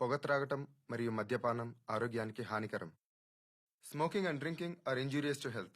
పొగ త్రాగటం మరియు మద్యపానం ఆరోగ్యానికి హానికరం. Smoking and drinking are injurious to health.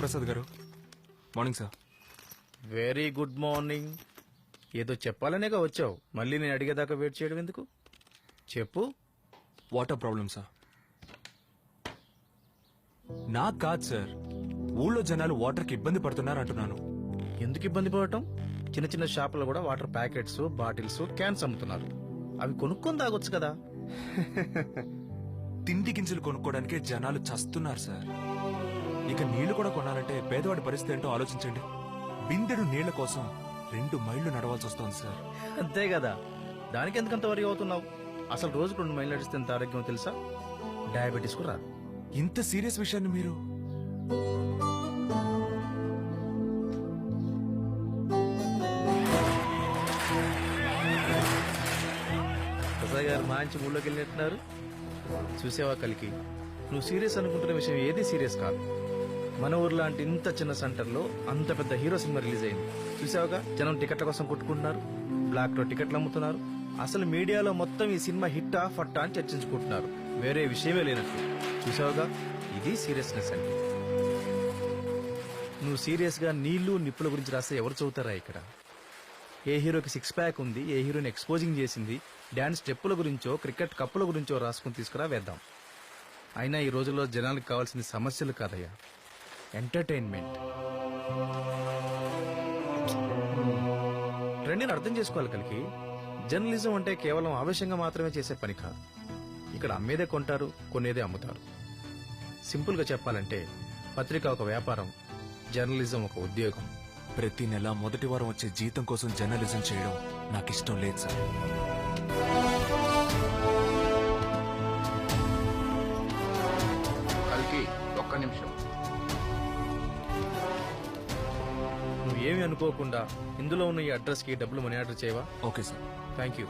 Prasad garu, morning sir. Very good morning. ఏదో చెప్పాలనేగా వచ్చావు, మళ్ళీ నేను అడిగేదాకా వెయిట్ చేయడం ఎందుకు? చెప్పు. Water problem sir. నాకు కాదు సార్, ఊళ్ళో జనాలు వాటర్కి ఇబ్బంది పడుతున్నారు అంటున్నాను. ఎందుకు ఇబ్బంది పడటం? చిన్న చిన్న షాపులో కూడా వాటర్ ప్యాకెట్స్, బాటిల్స్, క్యాన్స్ అమ్ముతున్నారు. అవి కొనుక్కొని తాగొచ్చు కదా. తిండి గింజలు కొనుక్కోవడానికే జనాలు చస్తున్నారు సార్. ఇక నీళ్లు కూడా కొనాలంటే పేదవాడి పరిస్థితి ఏంటో ఆలోచించండి. బిందెడు నీళ్ల కోసం 2 మైళ్లు నడవాల్సి వస్తోంది సార్. అంతే కదా, దానికి ఎందుకంత వరి అవుతున్నావు? అసలు రోజుకు 2 మైళ్ళు నడిస్తే ఎంత ఆరోగ్యం తెలుసా? డయాబెటీస్ కూడా రాదు. ఇంత సీరియస్ విషయాన్ని మీరు ప్రసాద్ గారు మంచి ఊళ్ళోకి వెళ్ళినట్టున్నారు. చూసావా కలికి, నువ్వు సీరియస్ అనుకుంటున్న విషయం ఏది సీరియస్ కాదు. మన ఊరు లాంటి ఇంత చిన్న సెంటర్లో అంత పెద్ద హీరో సినిమా రిలీజ్ అయింది. చూసావుగా, జనం టికెట్ల కోసం కొట్టుకుంటున్నారు, బ్లాక్ లో టికెట్లు అమ్ముతున్నారు. అసలు మీడియాలో మొత్తం ఈ సినిమా హిట్టా ఫట్టా అని చర్చించుకుంటున్నారు, వేరే విషయమే లేనట్టు. చూసావుగా, ఇది సీరియస్నెస్ అంటే. నువ్వు సీరియస్ గా నీళ్లు నిప్పుల గురించి రాస్తే ఎవరు చదువుతారా ఇక్కడ? ఏ హీరోకి 6 ప్యాక్ ఉంది, ఏ హీరోని ఎక్స్పోజింగ్ చేసింది, డాన్స్ స్టెప్పుల గురించో క్రికెట్ కప్పుల గురించో రాసుకుని తీసుకురా వేద్దాం. అయినా ఈ రోజుల్లో జనాలకు కావాల్సింది సమస్యలు కాదయ్యా, ఎంటర్టైన్మెంట్. ట్రెండ్ని అర్థం చేసుకోవాలి కలికి. జర్నలిజం అంటే కేవలం ఆవేశంగా మాత్రమే చేసే పని కాదు. ఇక్కడ అమ్మేదే కొంటారు, కొనేదే అమ్ముతారు. సింపుల్ గా చెప్పాలంటే పత్రిక ఒక వ్యాపారం, జర్నలిజం ఒక ఉద్యోగం. ప్రతి నెల మొదటి వారం వచ్చే జీతం కోసం జర్నలిజం చేయడం నాకు ఇష్టం లేదు సార్. ఒక్క నిమిషం. నువ్వేమి అనుకోకుండా ఇందులో ఉన్న ఈ అడ్రస్ కి డబ్బులు మనీ ఆర్డర్ చేయవా? Okay sir. Thank you.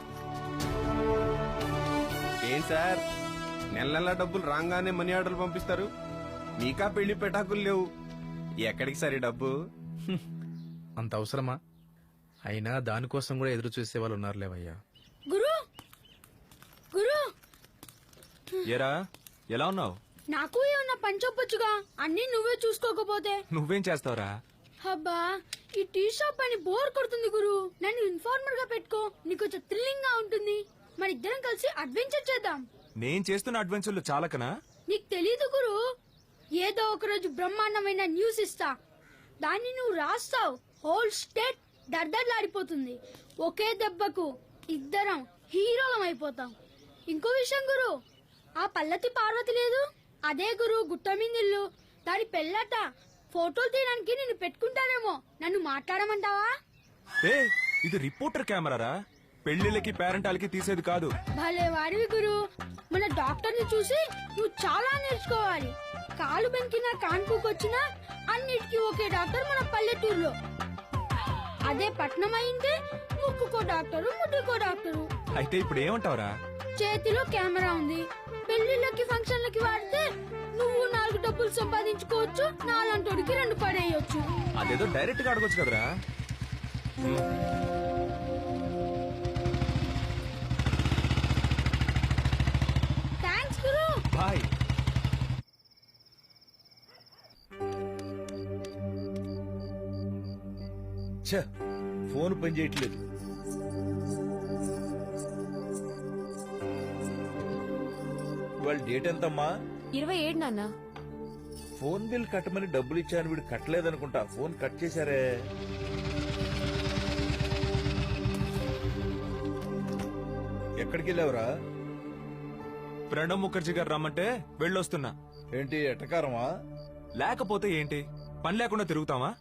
ఏం సార్, నెల నెల డబ్బులు రాగానే మనీ ఆర్డర్లు పంపిస్తారు. మీకా పెళ్లి పెటాకులు లేవు. ఎక్కడికి సరే డబ్బు? అంత అవసరమా? అయినా దానికోసం కూడా ఎదురు చూసే వాళ్ళు ఉన్నారులేవయ్యా. గురు గురు ఏరా ఎలా ఉన్నావు? నాకు ఏమన్నా పని చెప్పొచ్చుగా, అన్ని నువ్వే చూసుకోకపోతే. నువ్వేం చేస్తావురా? అబ్బా ఈ టీ షాప్ అని బోర్ కొడుతుంది గురు. నన్ను ఇన్ఫార్మర్ గా పెట్టుకో, నీకు కొంచెం థ్రిల్లింగ్ గా ఉంటుంది. మన ఇద్దరం కలిసి అడ్వెంచర్ చేద్దాం. నేను చేస్తున్న అడ్వెంచర్లు చాలకనా? నీకు తెలీదు గురు, ఏదో ఒక రోజు బ్రహ్మాండమైన న్యూస్ ఇస్తా, దాన్ని నువ్వు రాస్తావు, హోల్ స్టేట్ దర్దర్లాడిపోతుంది. ఒకే దెబ్బకు ఇద్దరం హీరోలం అయిపోతాం. ఇంకో విషయం గురు, ఆ పల్లతి పార్వతి లేదు, అదే గురు గుట్టమిందిల్లు, దాని పెళ్ళట. ఫోటోలు తీయడానికి నిన్ను పెట్టుకుంటారేమో, నన్ను మాట్లాడమంటావా? ఏ ఇది రిపోర్టర్ కెమెరారా, పెళ్లిళ్ళకి పేరెంటాలకి తీసేది కాదు. భలే వాడివి గురు, మన డాక్టర్ ని చూసి నువ్వు చాలా నేర్చుకోవాలి. కాలు బెంకినా కాన్పుకొచ్చినా అన్నిటికీ ఒకే డాక్టర్ మన పల్లెటూరులో. అదే పట్నం అయింటే ముక్కుకో డాక్టరు, ముడ్డుకో డాక్టరు. అయితే ఇప్పుడు ఏమంటావురా? చేతిలో కెమెరా ఉంది, పెళ్లిళ్ళకి ఫంక్షన్లకి వాడితే నువ్వు 4 డబ్బులు సంపాదించుకోవచ్చు, నాలంటోడికి 2 పడేయొచ్చు. అదేదో డైరెక్ట్ గా అడగొచ్చు కదరా. థ్యాంక్స్ గురు. బాయ్. ఫోన్ పని చేయట్లేదు. ఇవాళ డేట్ ఎంతమ్మా? 27 నాన్న. ఫోన్ బిల్ కట్టమని డబ్బులు ఇచ్చాను, వీడు కట్టలేదనుకుంటా. Phone cut చేశారే. ఎక్కడికి వెళ్ళావురా? ప్రణబ్ ముఖర్జీ గారు రమ్మంటే వెళ్ళొస్తున్నా. ఏంటి ఎటకారమా? లేకపోతే ఏంటి, పని లేకుండా తిరుగుతావా?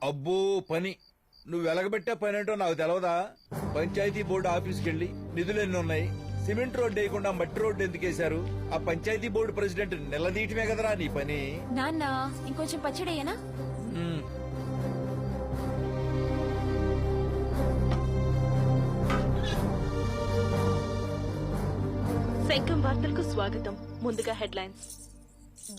అబ్బో పని, నువ్వు వెలగబెట్టే పని ఏంటో నాకు తెలవదా? పంచాయతీ బోర్డు ఆఫీస్కి వెళ్ళి నిధులు ఎన్ని ఉన్నాయి, సిమెంట్ రోడ్డు వేయకుండా మట్టి రోడ్డు ఎందుకు వేశారు, ఆ పంచాయతీ బోర్డు ప్రెసిడెంట్ నిలదీయటమే కదరా నీ పని. నాన్న ఇంకొంచెం పచ్చడేయనా? ఉమ్. శంఖం వార్తలకు స్వాగతం. ముందుగా హెడ్లైన్స్.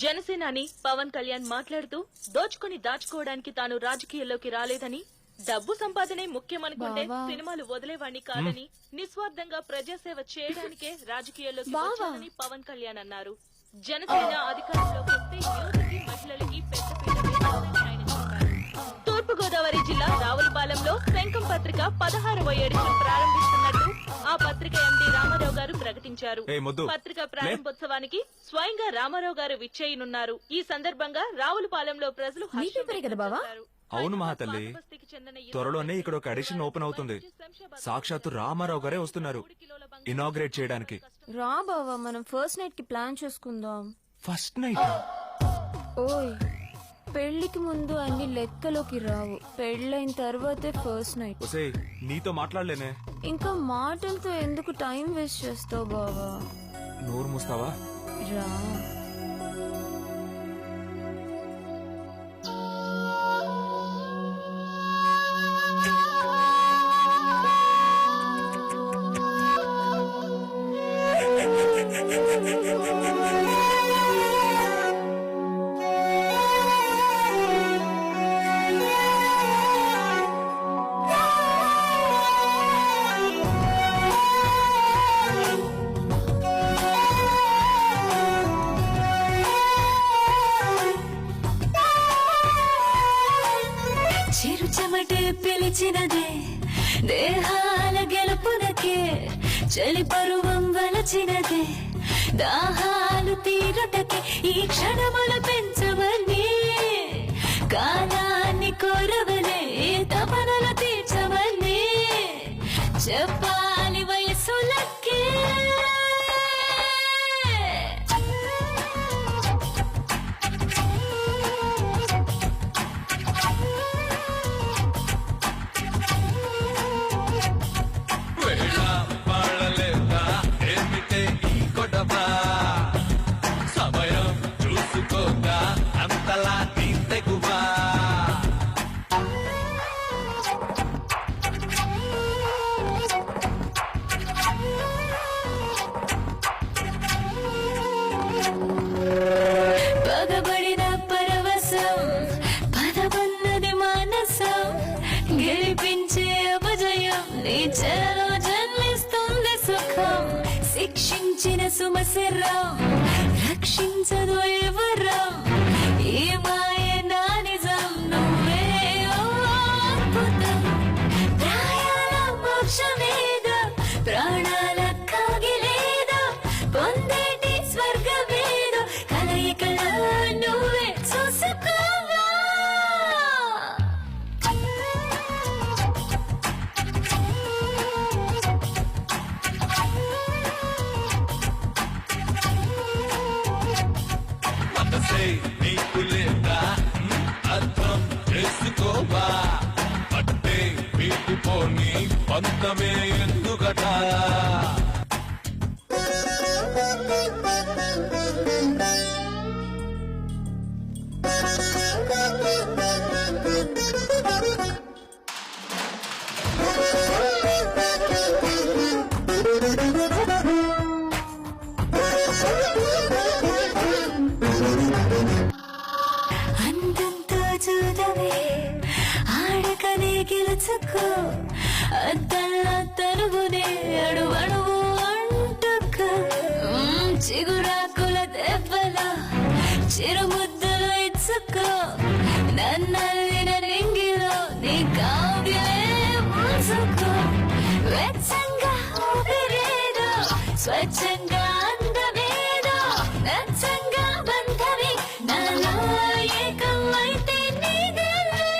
జనసేనాని పవన్ కళ్యాణ్ మాట్లాడుతూ దోచుకుని దాచుకోవడానికి తాను రాజకీయాల్లోకి రాలేదని, డబ్బు సంపాదనే ముఖ్యమనుకుంటే సినిమాలు వదిలేవాణ్ణి కాదని, నిస్వార్థంగా ప్రజాసేవ చేయడానికే రాజకీయాల్లోకి వచ్చానని పవన్ కళ్యాణ్ అన్నారు. జనసేన అధికారంలోకి వస్తే యువతకి, మహిళలకి పెద్దపీట వేస్తానని ఆయన చెప్పారు. తూర్పుగోదావరి జిల్లా రావులపాలెంలో శంఖం పత్రిక 16వ ఎడిషన్ ప్రారంభిస్తున్నట్టు ఆ పత్రిక ఎండీ రామారావు గారు ప్రకటించారు. పత్రిక ప్రారంభోత్సవానికి స్వయంగా రామారావు గారు విచ్చేయనున్నారు. ఈ సందర్భంగా రావులపాలెంలో ప్రజలు అవును మహాతల్లి, త్వరలోనే ఇక్కడ ఒక ఎడిషన్ ఓపెన్ అవుతుంది. సాక్షాత్తు రామారావు గారే వస్తున్నారు ఇనాగ్రేట్ చేయడానికి. రా బావా, మనం ఫస్ట్ నైట్ కి ప్లాన్ చేసుకుందాం. First night? ఓయ్, పెళ్లికి ముందు అన్ని లెక్కలోకి రావు, పెళ్ళైన తర్వాతే ఫస్ట్ నైట్. ఒసేయ్, నీతో మాట్లాడలేనే. ఇంకా మాటలతో ఎందుకు టైం వేస్ట్ చేస్తావు బావా? నోరు మూస్తావా? రా. పిలిచినదే దేహాల గెలుపునకే, చలి పరువం వలచినదే దాహాలు తీరటకే, ఈ క్షణములు పెంచవనే కాలాన్ని కోరవనే, తపనలు తీర్చవనే చెప్పాలి వయసులకే. సమయం చూసుకోగా అంతలా తీగువా. గెలిపించే అపజయం నీ చెరలో జన్మిస్తుంది సుఖం శిక్షించిన సుమశిరం రక్షించదు ఎవరం ఈ మాయ నా నిజం నువ్వే ఓ అద్భుతం ప్రాయాల మోక్షమేద ప్రాణాల కాగిలేదా పొందేటి స్వర్గమేద కలయికల నువ్వే చూసుకోవా మనసే నీకు లేదా అర్థం చేసుకోవా పట్టే వీటిపోని పంతమే ఎందుకట అందంతో చూడవే ఆడకనే గెలుచుకో అద్దల్లా తనువునే అడువడువు అంటుకో చిగురాకుల దెబ్బల చిరుముద్దులు ఇచ్చుకో నన్నల్లిన రింగిలో నీ కావ్యలే మూసుకో వెచ్చంగా ఊపిరేదో స్వచ్ఛంగా అందమేదో నచ్చంగా బంధమే నాలో ఏకం అయితే నీదేలే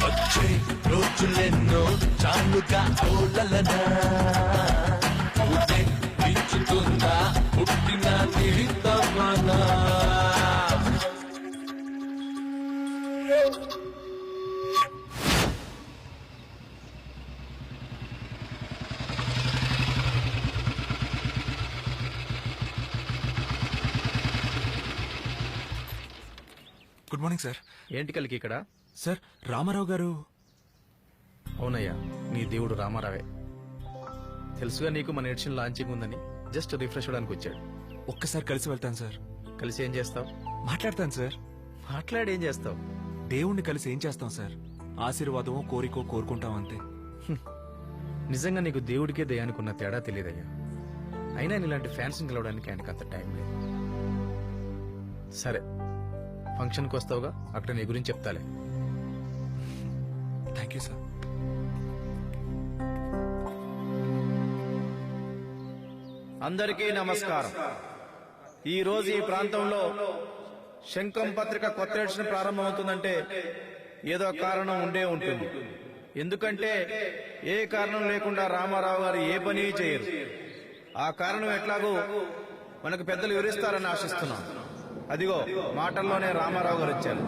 వచ్చే రోజులెన్నో చాలుగా ఓలలనా ఊటే పెంచుతుందా పుట్టిన తీర్థమనా గుడ్ మార్నింగ్ సార్. ఏంటి కలికి ఇక్కడ? సార్ రామారావు గారు. అవునయ్యా, నీ దేవుడు రామారావే. తెలుసుగా నీకు మన ఎడిషన్ లాంచింగ్ ఉందని జస్ట్ రిఫ్రెష్ అవడానికి వచ్చాడు. ఒక్కసారి కలిసి వెళ్తాను సార్. కలిసి ఏం చేస్తావు? మాట్లాడతాను సార్. మాట్లాడి ఏం చేస్తావు? దేవుణ్ణి కలిసి ఏం చేస్తాం సార్? ఆశీర్వాదమో కోరికో కోరుకుంటాం అంతే. నిజంగా నీకు దేవుడికే దయానికి ఉన్న తేడా తెలియదయ్యా. అయినా నీలాంటి ఫ్యాన్స్ గెలవడానికి ఆయనకు అంత టైం లేదు. సరే, ఫంక్షన్కి వస్తావుగా, అక్కడ నీ గురించి చెప్తాలే. Thank you sir. అందరికీ నమస్కారం. ఈ రోజు ఈ ప్రాంతంలో శంఖం పత్రిక కొత్త ఎడిషన్ ప్రారంభమవుతుందంటే ఏదో కారణం ఉండే ఉంటుంది. ఎందుకంటే ఏ కారణం లేకుండా రామారావు గారు ఏ పని చేయరు. ఆ కారణం ఎట్లాగో మనకు పెద్దలు వివరిస్తారని ఆశిస్తున్నాం. అదిగో మాటల్లోనే రామారావు గారు వచ్చారు.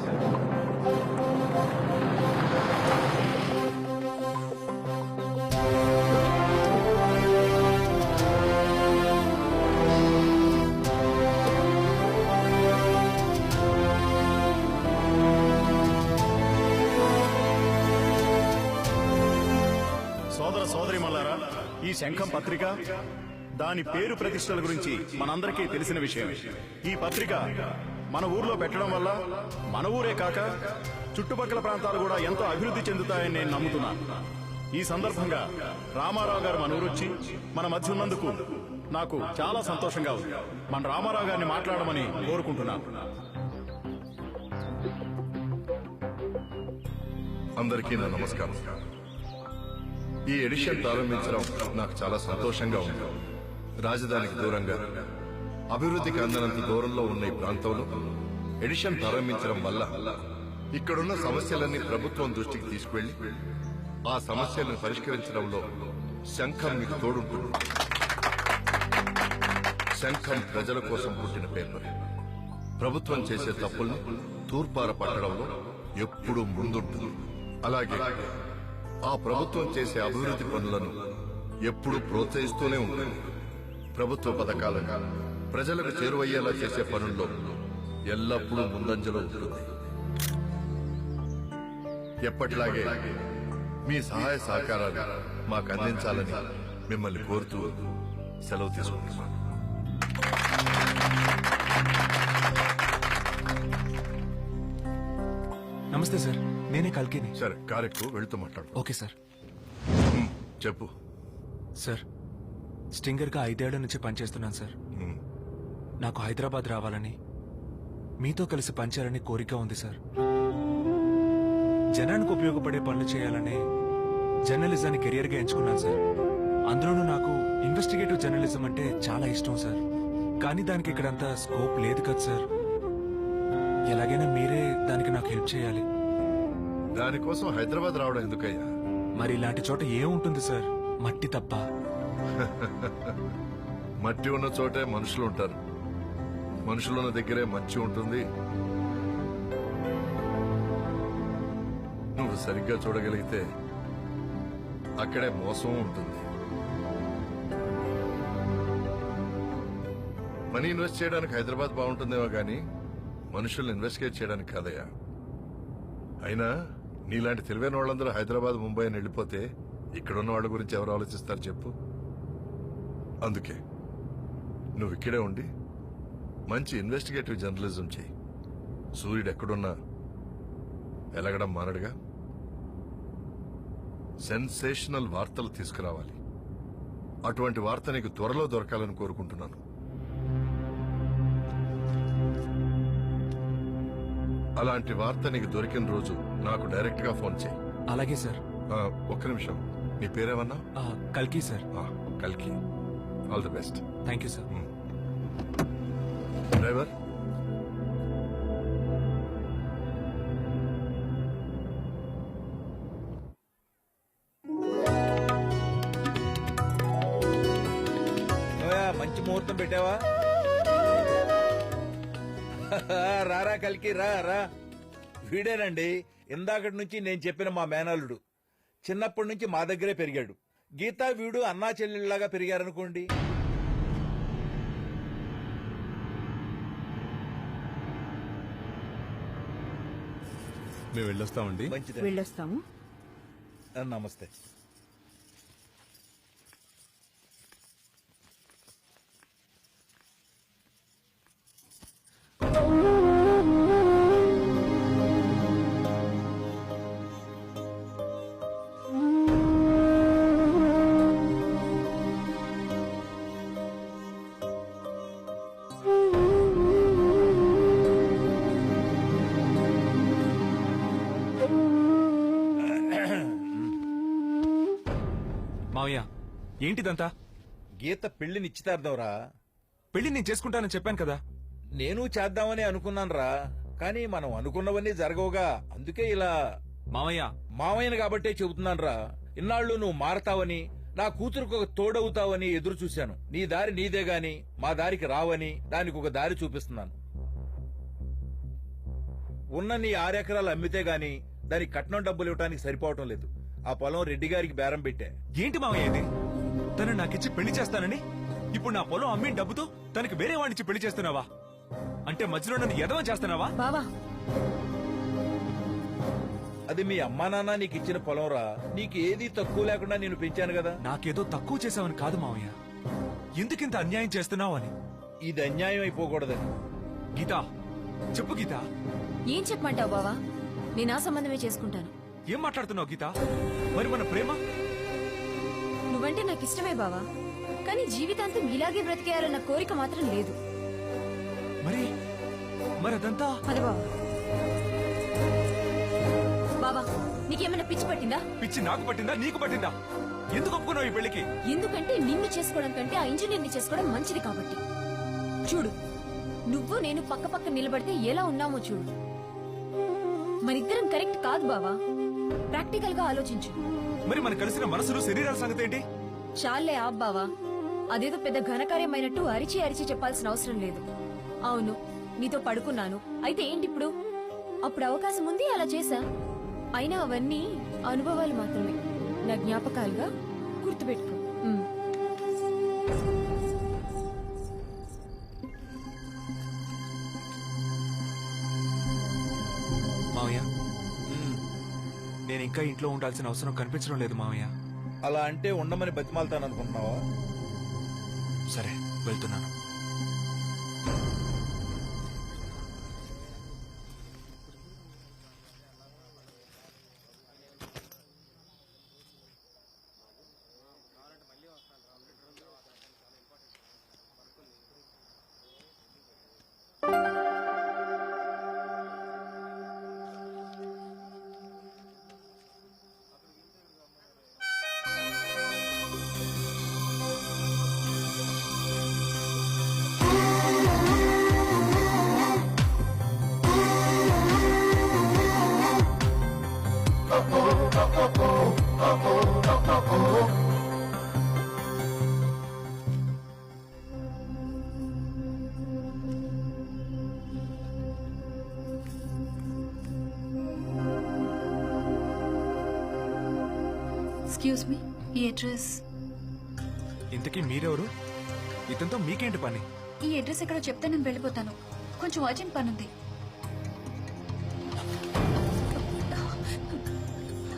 సోదర సోదరిమల్లారా, ఈ శంఖం పత్రిక దాని పేరు ప్రతిష్టల గురించి మనందరికీ తెలిసిన విషయం. ఈ పత్రిక మన ఊర్లో పెట్టడం వల్ల మన ఊరే కాక చుట్టుపక్కల ప్రాంతాలు కూడా ఎంతో అభివృద్ధి చెందుతాయని నేను నమ్ముతున్నాను. ఈ సందర్భంగా రామారావు గారు మన ఊరొచ్చి మన మధ్య ఉన్నందుకు నాకు చాలా సంతోషంగా ఉంది. మన రామారావు గారిని మాట్లాడమని కోరుకుంటున్నాను. అందరికీ నా నమస్కారం. ఈ ఎడిషన్ ప్రారంభించడం నాకు చాలా సంతోషంగా ఉంది. రాజధానికి దూరంగా అభివృద్ధికి అందనంత దూరంలో ఉన్న ఈ ప్రాంతంలో ఎడిషన్ ప్రారంభించడం వల్ల ఇక్కడున్న సమస్యలన్నీ ప్రభుత్వం దృష్టికి తీసుకువెళ్లి ఆ సమస్యలను పరిష్కరించడంలో శంఖం మీకు తోడుంటుంది. శంఖం ప్రజల కోసం పుట్టిన పేపర్. ప్రభుత్వం చేసే తప్పుల్ని తూర్పార పట్టడంలో ఎప్పుడూ ముందుంటుంది. అలాగే ఆ ప్రభుత్వం చేసే అభివృద్ధి పనులను ఎప్పుడూ ప్రోత్సహిస్తూనే ఉంటుంది. ప్రభుత్వ పథకాలను ప్రజలకు చేరువయ్యేలా చేసే పనుల్లో ఎల్లప్పుడూ ముందంజలో ఉంటుంది. ఎప్పటిలాగే మీ సహాయ సహకారాలు మాకు అందించాలని మిమ్మల్ని కోరుతూ సెలవు తీసుకుంటున్నాను. నమస్తే సార్, నేనే కల్కిని. సరే, కారెక్కు వెళ్తూ మాట్లాడు. Okay sir. చెప్పు. సార్, స్టింగర్గా 5 ఏళ్ల నుంచి పనిచేస్తున్నాను సార్. నాకు హైదరాబాద్ రావాలని, మీతో కలిసి పనిచేయాలని కోరిక ఉంది సార్. జనానికి ఉపయోగపడే పనులు చేయాలని జర్నలిజాన్ని కెరియర్గా ఎంచుకున్నాను సార్. అందులోనూ నాకు ఇన్వెస్టిగేటివ్ జర్నలిజం అంటే చాలా ఇష్టం సార్. కానీ దానికి ఇక్కడంతా స్కోప్ లేదు కదా సార్. ఎలాగైనా మీరే దానికి నాకు హెల్ప్ చేయాలి. దానికోసం హైదరాబాద్ రావడం ఎందుకయ్యా? మరి ఇలాంటి చోట ఏముంటుంది సార్? మట్టి తప్ప. మట్టి ఉన్న చోటే మనుషులు ఉంటారు. మనుషులున్న దగ్గరే మంచి ఉంటుంది. నువ్వు సరిగ్గా చూడగలిగితే అక్కడే మోసం ఉంటుంది. మనీ ఇన్వెస్ట్ చేయడానికి హైదరాబాద్ బాగుంటుందేమో గానీ మనుషుల్ని ఇన్వెస్టిగేట్ చేయడానికి కాదయ్యా. అయినా నీలాంటి తెలివైన వాళ్ళందరూ హైదరాబాద్, ముంబై అని వెళ్ళిపోతే ఇక్కడున్న వాళ్ళ గురించి ఎవరు ఆలోచిస్తారు చెప్పు? అందుకే నువ్వు ఇక్కడే ఉండి మంచి ఇన్వెస్టిగేటివ్ జర్నలిజం చేయి. సూర్యుడు ఎక్కడున్నా వెలగడం మానడుగా. సెన్సేషనల్ వార్తలు తీసుకురావాలి. అటువంటి వార్త నీకు త్వరలో దొరకాలని కోరుకుంటున్నాను. అలాంటి వార్త నీకు దొరికిన రోజు నాకు డైరెక్ట్ గా ఫోన్ చేయి. అలాగే సార్. ఒక్క నిమిషం, నీ పేరేమన్నా? కల్కి సార్. కల్కి, all the best. Thank you sir. Driver, మంచి ముహూర్తం పెట్టావా? రారా కలికి, రా రా. వీడేనండి ఇందాకటి నుంచి నేను చెప్పిన మా మేనల్లుడు. చిన్నప్పటి నుంచి మా దగ్గరే పెరిగాడు. గీతా వీడు అన్నా చెల్లెళ్ళలాగా పెరిగారనుకోండి. మేము వెళ్ళొస్తామండి. మంచిది, వెళ్ళొస్తాము. నమస్తే. మావయ్య, ఏంటిదంతా? గీత పెళ్లి నిశ్చితార్థంరా. పెళ్లి నేను చేసుకుంటానని చెప్పాను కదా. నేను చేద్దామని అనుకున్నానురా, కానీ మనం అనుకున్నవన్నీ జరగవుగా. అందుకే ఇలా. మావయ్య, మావయ్యను కాబట్టే చెబుతున్నానురా. ఇన్నాళ్ళు నువ్వు మారతావని, నా కూతురుకు ఒక తోడవుతావని ఎదురు చూశాను. నీ దారి నీదే గాని మా దారికి రావని దానికి ఒక దారి చూపిస్తున్నాను. ఉన్న నీ 6 ఎకరాలు అమ్మితే గాని దానికి కట్నం డబ్బులు ఇవ్వడానికి సరిపోవటం లేదు. ఆ పొలం రెడ్డి గారికి బేరం పెట్టా. ఏంటి మావయ్య ఇది? తను నాకిచ్చి పెళ్లి చేస్తానని ఇప్పుడు నా పొలం అమ్మిన డబ్బుతో తనకి వేరే వాడినిచ్చి పెళ్లి చేస్తున్నావా? అంటే మధ్యలో నన్ను ఎదవం చేస్తున్నావా? బావా, అది మీ అమ్మా నాన్న నీకు ఇచ్చిన పొలంరా. నీకు ఏది తక్కువ లేకుండా నేను పెంచాను కదా. నాకేదో తక్కువ చేసావని కాదు మావయ్య, ఎందుకింత అన్యాయం చేస్తున్నావు అని. ఇది అన్యాయం అయిపోకూడదని. గీతా, చెప్పు గీతా. ఏం చెప్పమంటావు బావా? నేను ఆ సంబంధమే చేసుకుంటాను. ఏం మాట్లాడుతున్నావు గీతా? మరి మన ప్రేమ? నువ్వంటే నాకు ఇష్టమే బావా, కానీ జీవితాంతం ఇలాగే బ్రతికేయాలన్న కోరిక మాత్రం లేదు. మరి అదంతా అదే బావా. బావా, నీకేమైనా పిచ్చి పట్టిందా? పిచ్చి నాకు పట్టిందా, నీకు పట్టిందా? ఎందుకు ఒప్పుకున్నావు ఈ పెళ్లికి? ఎందుకంటే నిన్ను చేసుకోవడం కంటే ఆ ఇంజనీర్ని చేసుకోవడం మంచిది కాబట్టి. చూడు, నువ్వు నేను పక్క పక్క నిలబడితే ఎలా ఉన్నామో చూడు. మనిద్దరం కరెక్ట్ కాదు బావా. ప్రాక్టికల్ గా ఆలోచించు. మరి మన కలిసిన మనసులు, శరీరాల సంగతి ఏంటి? చాలే ఆప్ బావా. అదేదో పెద్ద ఘనకార్యమైనట్టు అరిచి అరిచి చెప్పాల్సిన అవసరం లేదు. అవును, నీతో పడుకున్నాను, అయితే ఏంటి ఇప్పుడు? అప్పుడు అవకాశం ఉంది, అలా చేశా. అయినా అవన్నీ అనుభవాలు మాత్రమే, నా జ్ఞాపకాలుగా గుర్తుపెట్టుకో. మావయ్య, నేను ఇంకా ఇంట్లో ఉండాల్సిన అవసరం కనిపించడం లేదు మావయ్య. అలా అంటే ఉండమని బతిమాలతాననుకుంటున్నావా? సరే వెళ్తున్నాను. ఎక్స్క్యూజ్ మీ, ఈ అడ్రస్? ఇంతకీ మీరెవరు? ఇతనితో మీకేంటి పని? ఈ అడ్రస్ ఎక్కడో చెప్తే నేను వెళ్ళిపోతాను. కొంచెం అర్జెంట్ పని ఉంది.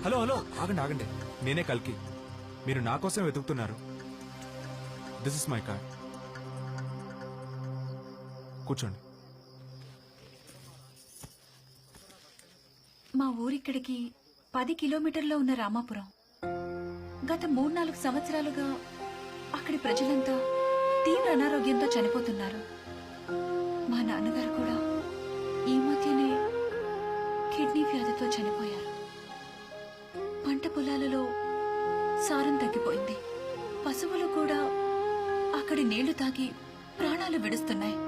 హలో హలో, ఆగండి ఆగండి. నేనే కల్కి. మీరు నా కోసం వెతుకుతున్నారు. This is my car. కూర్చోండి. మా ఊరిక్కడికి 10 కిలోమీటర్లో ఉన్న రామాపురం. గత 3-4 సంవత్సరాలుగా అక్కడి ప్రజలంతా తీవ్ర అనారోగ్యంతో చనిపోతున్నారు. మా నాన్నగారు కూడా ఈ మధ్యనే కిడ్నీ వ్యాధితో చనిపోయారు. పంట పొలాలలో సారం తగ్గిపోయింది. పశువులు కూడా అక్కడి నీళ్లు తాగి ప్రాణాలు విడుస్తున్నాయి.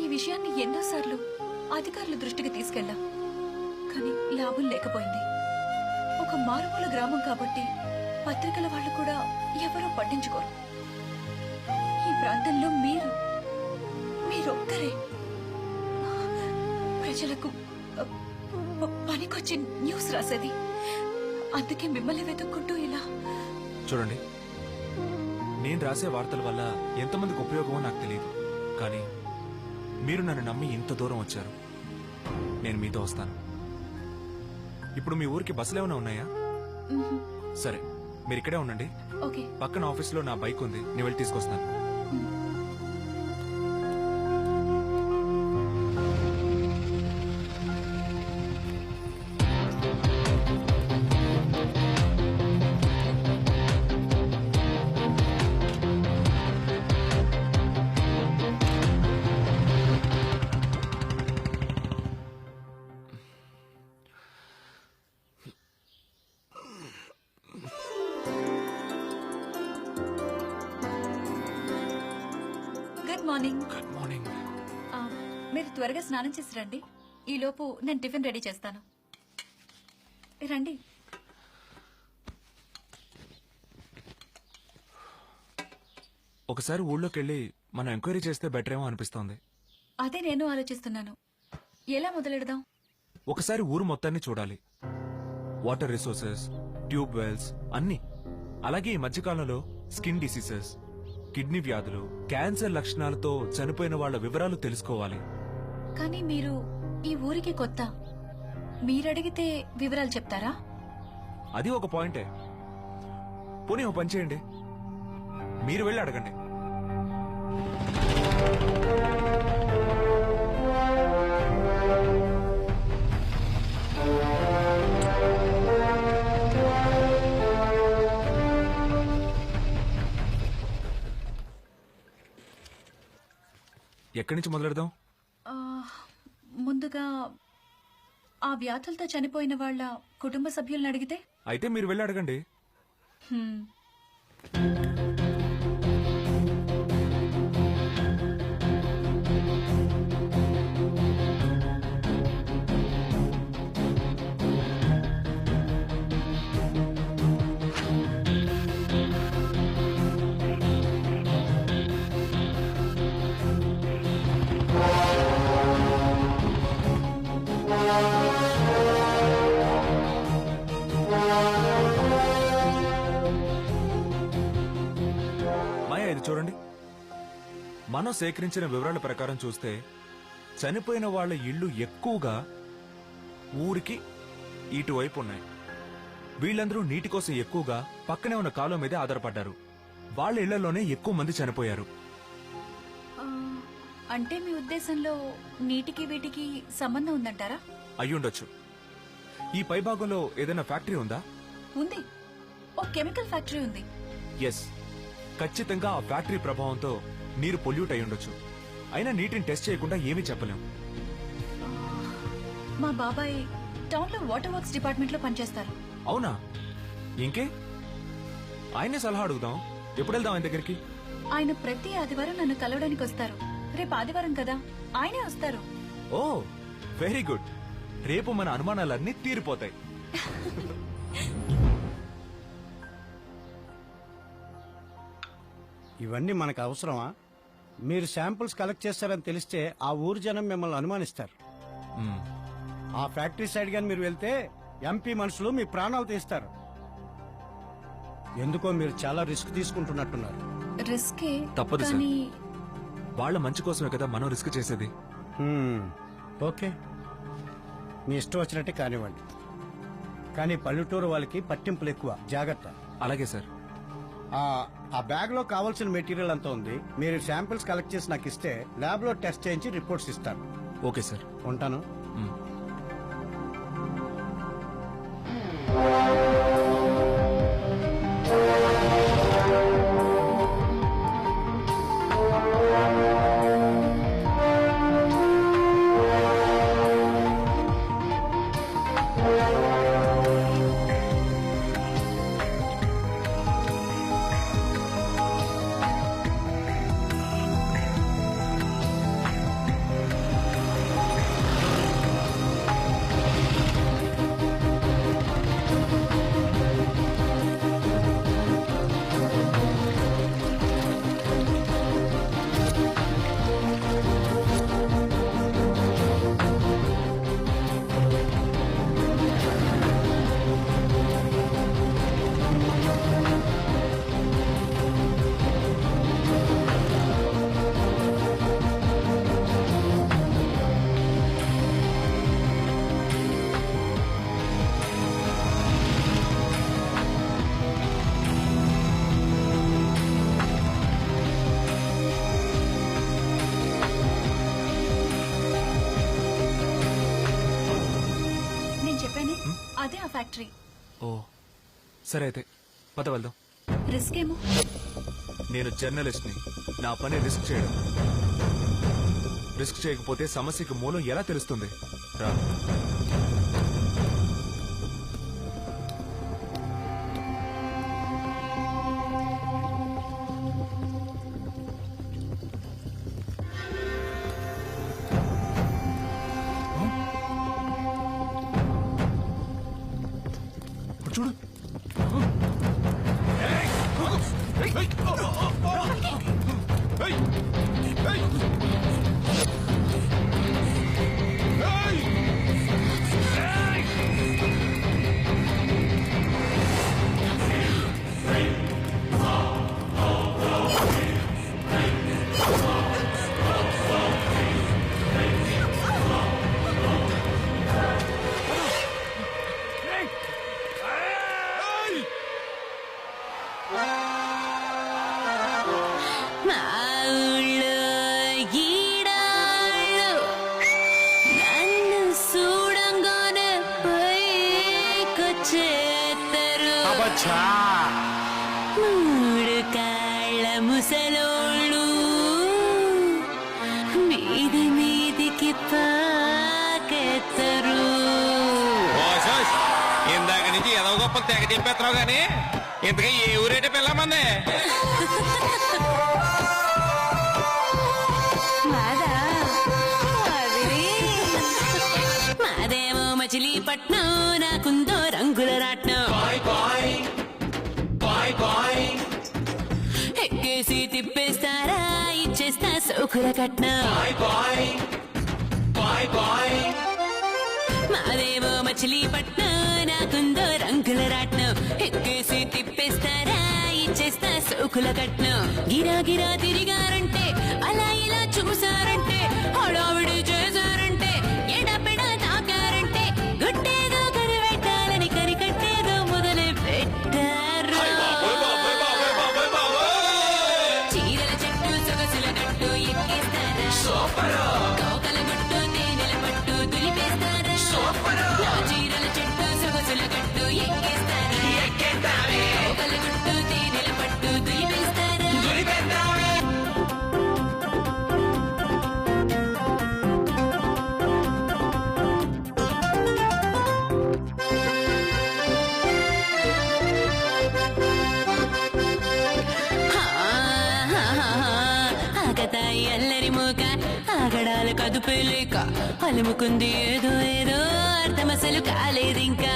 ఈ విషయాన్ని ఎన్నోసార్లు అధికారుల దృష్టికి తీసుకెళ్లాం, కానీ లాభం లేకపోయింది. ఒక మారుమూల గ్రామం కాబట్టి పత్రికల వాళ్ళు కూడా ఎవరూ పట్టించుకోరు. ఈ ప్రాంతంలో మీరొక్కరే ప్రజలకు పనికొచ్చి న్యూస్ రాసేది. అందుకే మిమ్మల్ని వెతుక్కుంటూ ఇలా. చూడండి, నేను రాసే వార్తల వల్ల ఎంతమందికి ఉపయోగమో నాకు తెలియదు, కానీ మీరు నన్ను నమ్మి ఇంత దూరం వచ్చారు. నేను మీతో వస్తాను. ఇప్పుడు మీ ఊరికి బస్సులు ఏమైనా ఉన్నాయా? సరే, మీరు ఇక్కడే ఉండండి. ఓకే. పక్కన ఆఫీస్లో నా బైక్ ఉంది, నేను వెళ్ళి తీసుకొస్తాను. Good morning. Good morning. మీరు త్వరగా స్నానం చేసి రండి. ఈలోపు నేను టిఫిన్ రెడీ చేస్తాను. రండి. ఒకసారి ఊళ్ళోకి వెళ్ళి మనం ఎంక్వైరీ చేస్తే బెటర్ ఏమో అనిపిస్తోంది. అదే నేను ఆలోచిస్తున్నాను. ఎలా మొదలెడదాం? ఒకసారి ఊరు మొత్తాన్ని చూడాలి. వాటర్ రిసోర్సెస్, ట్యూబ్ వెల్స్ అన్ని. అలాగే ఈ మధ్యకాలంలో స్కిన్ డిసీజెస్, కిడ్నీ వ్యాధులు, క్యాన్సర్ లక్షణాలతో చనిపోయిన వాళ్ళ వివరాలు తెలుసుకోవాలి. కానీ మీరు ఈ ఊరికి కొత్త. మీరడిగితే వివరాలు చెప్తారా? అది ఒక పాయింటే. పోనీ ఓ పని చేయండి, మీరు వెళ్ళి అడగండి. ఎక్కడి నుంచి మొదలెడదాం? ముందుగా ఆ వ్యాధులతో చనిపోయిన వాళ్ళ కుటుంబ సభ్యులను అడిగితే? అయితే మీరు వెళ్ళి అడగండి. ఇది చూడండి, మనం సేకరించిన వివరాల ప్రకారం చూస్తే చనిపోయిన వాళ్ళ ఇళ్లు ఎక్కువగా ఊరికి ఇటువైపు ఉన్నాయి. వీళ్ళందరూ నీటి కోసం ఎక్కువగా పక్కనే ఉన్న కాలువ మీదే ఆధారపడ్డారు. వాళ్ళ ఇళ్లలోనే ఎక్కువ మంది చనిపోయారు. ఆ, అంటే మీ ఉద్దేశంలో నీటికి వీటికి సంబంధం ఉందంటారా? అయ్యుండొచ్చు. ఈ పైభాగంలో ఏదైనా ఫ్యాక్టరీ ఉందా? ఉంది, ఓ కెమికల్ ఫ్యాక్టరీ ఉంది. ఎస్, ఖచ్చితంగా ఆ ఫ్యాక్టరీ ప్రభావంతో నీరు పొల్యూట్ అయి ఉండొచ్చు. అయినా నీటిని టెస్ట్ చేయకుండా ఏమీ చెప్పలేం. మా బాబాయ్ టౌన్ లో వాటర్ వర్క్స్ డిపార్ట్మెంట్ లో పనిచేస్తారు. అవునా? ఇంకే ఆయనే సలహా అడుగుదాం. ఎప్పుడు వెళ్దాం ఆయన దగ్గరికి? ఆయన ప్రతి ఆదివారం నన్ను కలవడానికి వస్తారు. రేపు ఆదివారం కదా, ఆయనే వస్తారు. ఓ వెరీ గుడ్. రేపు మన అనుమానాలన్నీ తీరిపోతాయి. ఇవన్నీ మనకు అవసరమా? మీరు శాంపుల్స్ కలెక్ట్ చేస్తారని తెలిస్తే ఆ ఊరు జనం మిమ్మల్ని అనుమానిస్తారు. ఆ ఫ్యాక్టరీ సైడ్ గాని మీరు వెళ్తే ఎంపీ మనుషులు మీ ప్రాణాలు తీస్తారు. ఎందుకో మీరు చాలా రిస్క్ తీసుకుంటున్నట్టున్నారు. రిస్కే తప్పదు సార్. కానీ వాళ్ళ మంచి కోసమే కదా మనం రిస్క్ చేసేది. ఓకే, మీ ఇష్టం వచ్చినట్టే కానివ్వండి. కానీ పల్లెటూరు వాళ్ళకి పట్టింపులు ఎక్కువ, జాగ్రత్త. అలాగే సార్. ఆ బ్యాగ్ లో కావాల్సిన మెటీరియల్ అంతా ఉంది. మీరు శాంపిల్స్ కలెక్ట్ చేసి నాకు ఇస్తే ల్యాబ్ లో టెస్ట్ చేయించి రిపోర్ట్స్ ఇస్తాను. Okay sir. ఉంటాను. అదే ఆ ఫ్యాక్టరీ. ఓ సరే, అయితే పద వెళ్దాం. రిస్క్ ఏమో. నేను జర్నలిస్ట్ ని, నా పని రిస్క్ చేయడం. రిస్క్ చేయకపోతే సమస్యకి మూలం ఎలా తెలుస్తుంది? రా. చూడు. మూడు కాళ్ళ ముసలోళ్ళు మీది మీదికి పాకెత్తరు. ఇందాక నుంచి ఏదో గొప్ప తెగ చెప్పేస్తున్నావు గానీ ఇంతగా ఏ ఊరేటే పిల్లమంది? మాదేమో మచిలీపట్నం, నాకుందో రంగుల రాట్నం. ఎక్కేసి తిప్పేస్తారా, ఇచ్చేస్తా సౌకుల కట్నం. మాదేమో మచిలీపట్నం, నాకుందో రంగుల రాట్నం. ఎక్కేసి తిప్పేస్తారా, ఇచ్చేస్తా సౌకుల కట్నం. గిరా గిరా తిరిగారంటే, అలా ఇలా చూసారంటే, హడావిడి చేశారంటే, ఎడపెడ తాకారంటే, గుట్టేదో కనిపెట్టాలని కనికట్టేదో మొదలు మూక ఆగడాల కదుపే లేక అలుముకుంది ఏదో ఏదో అర్థం అసలు కాలేదింకా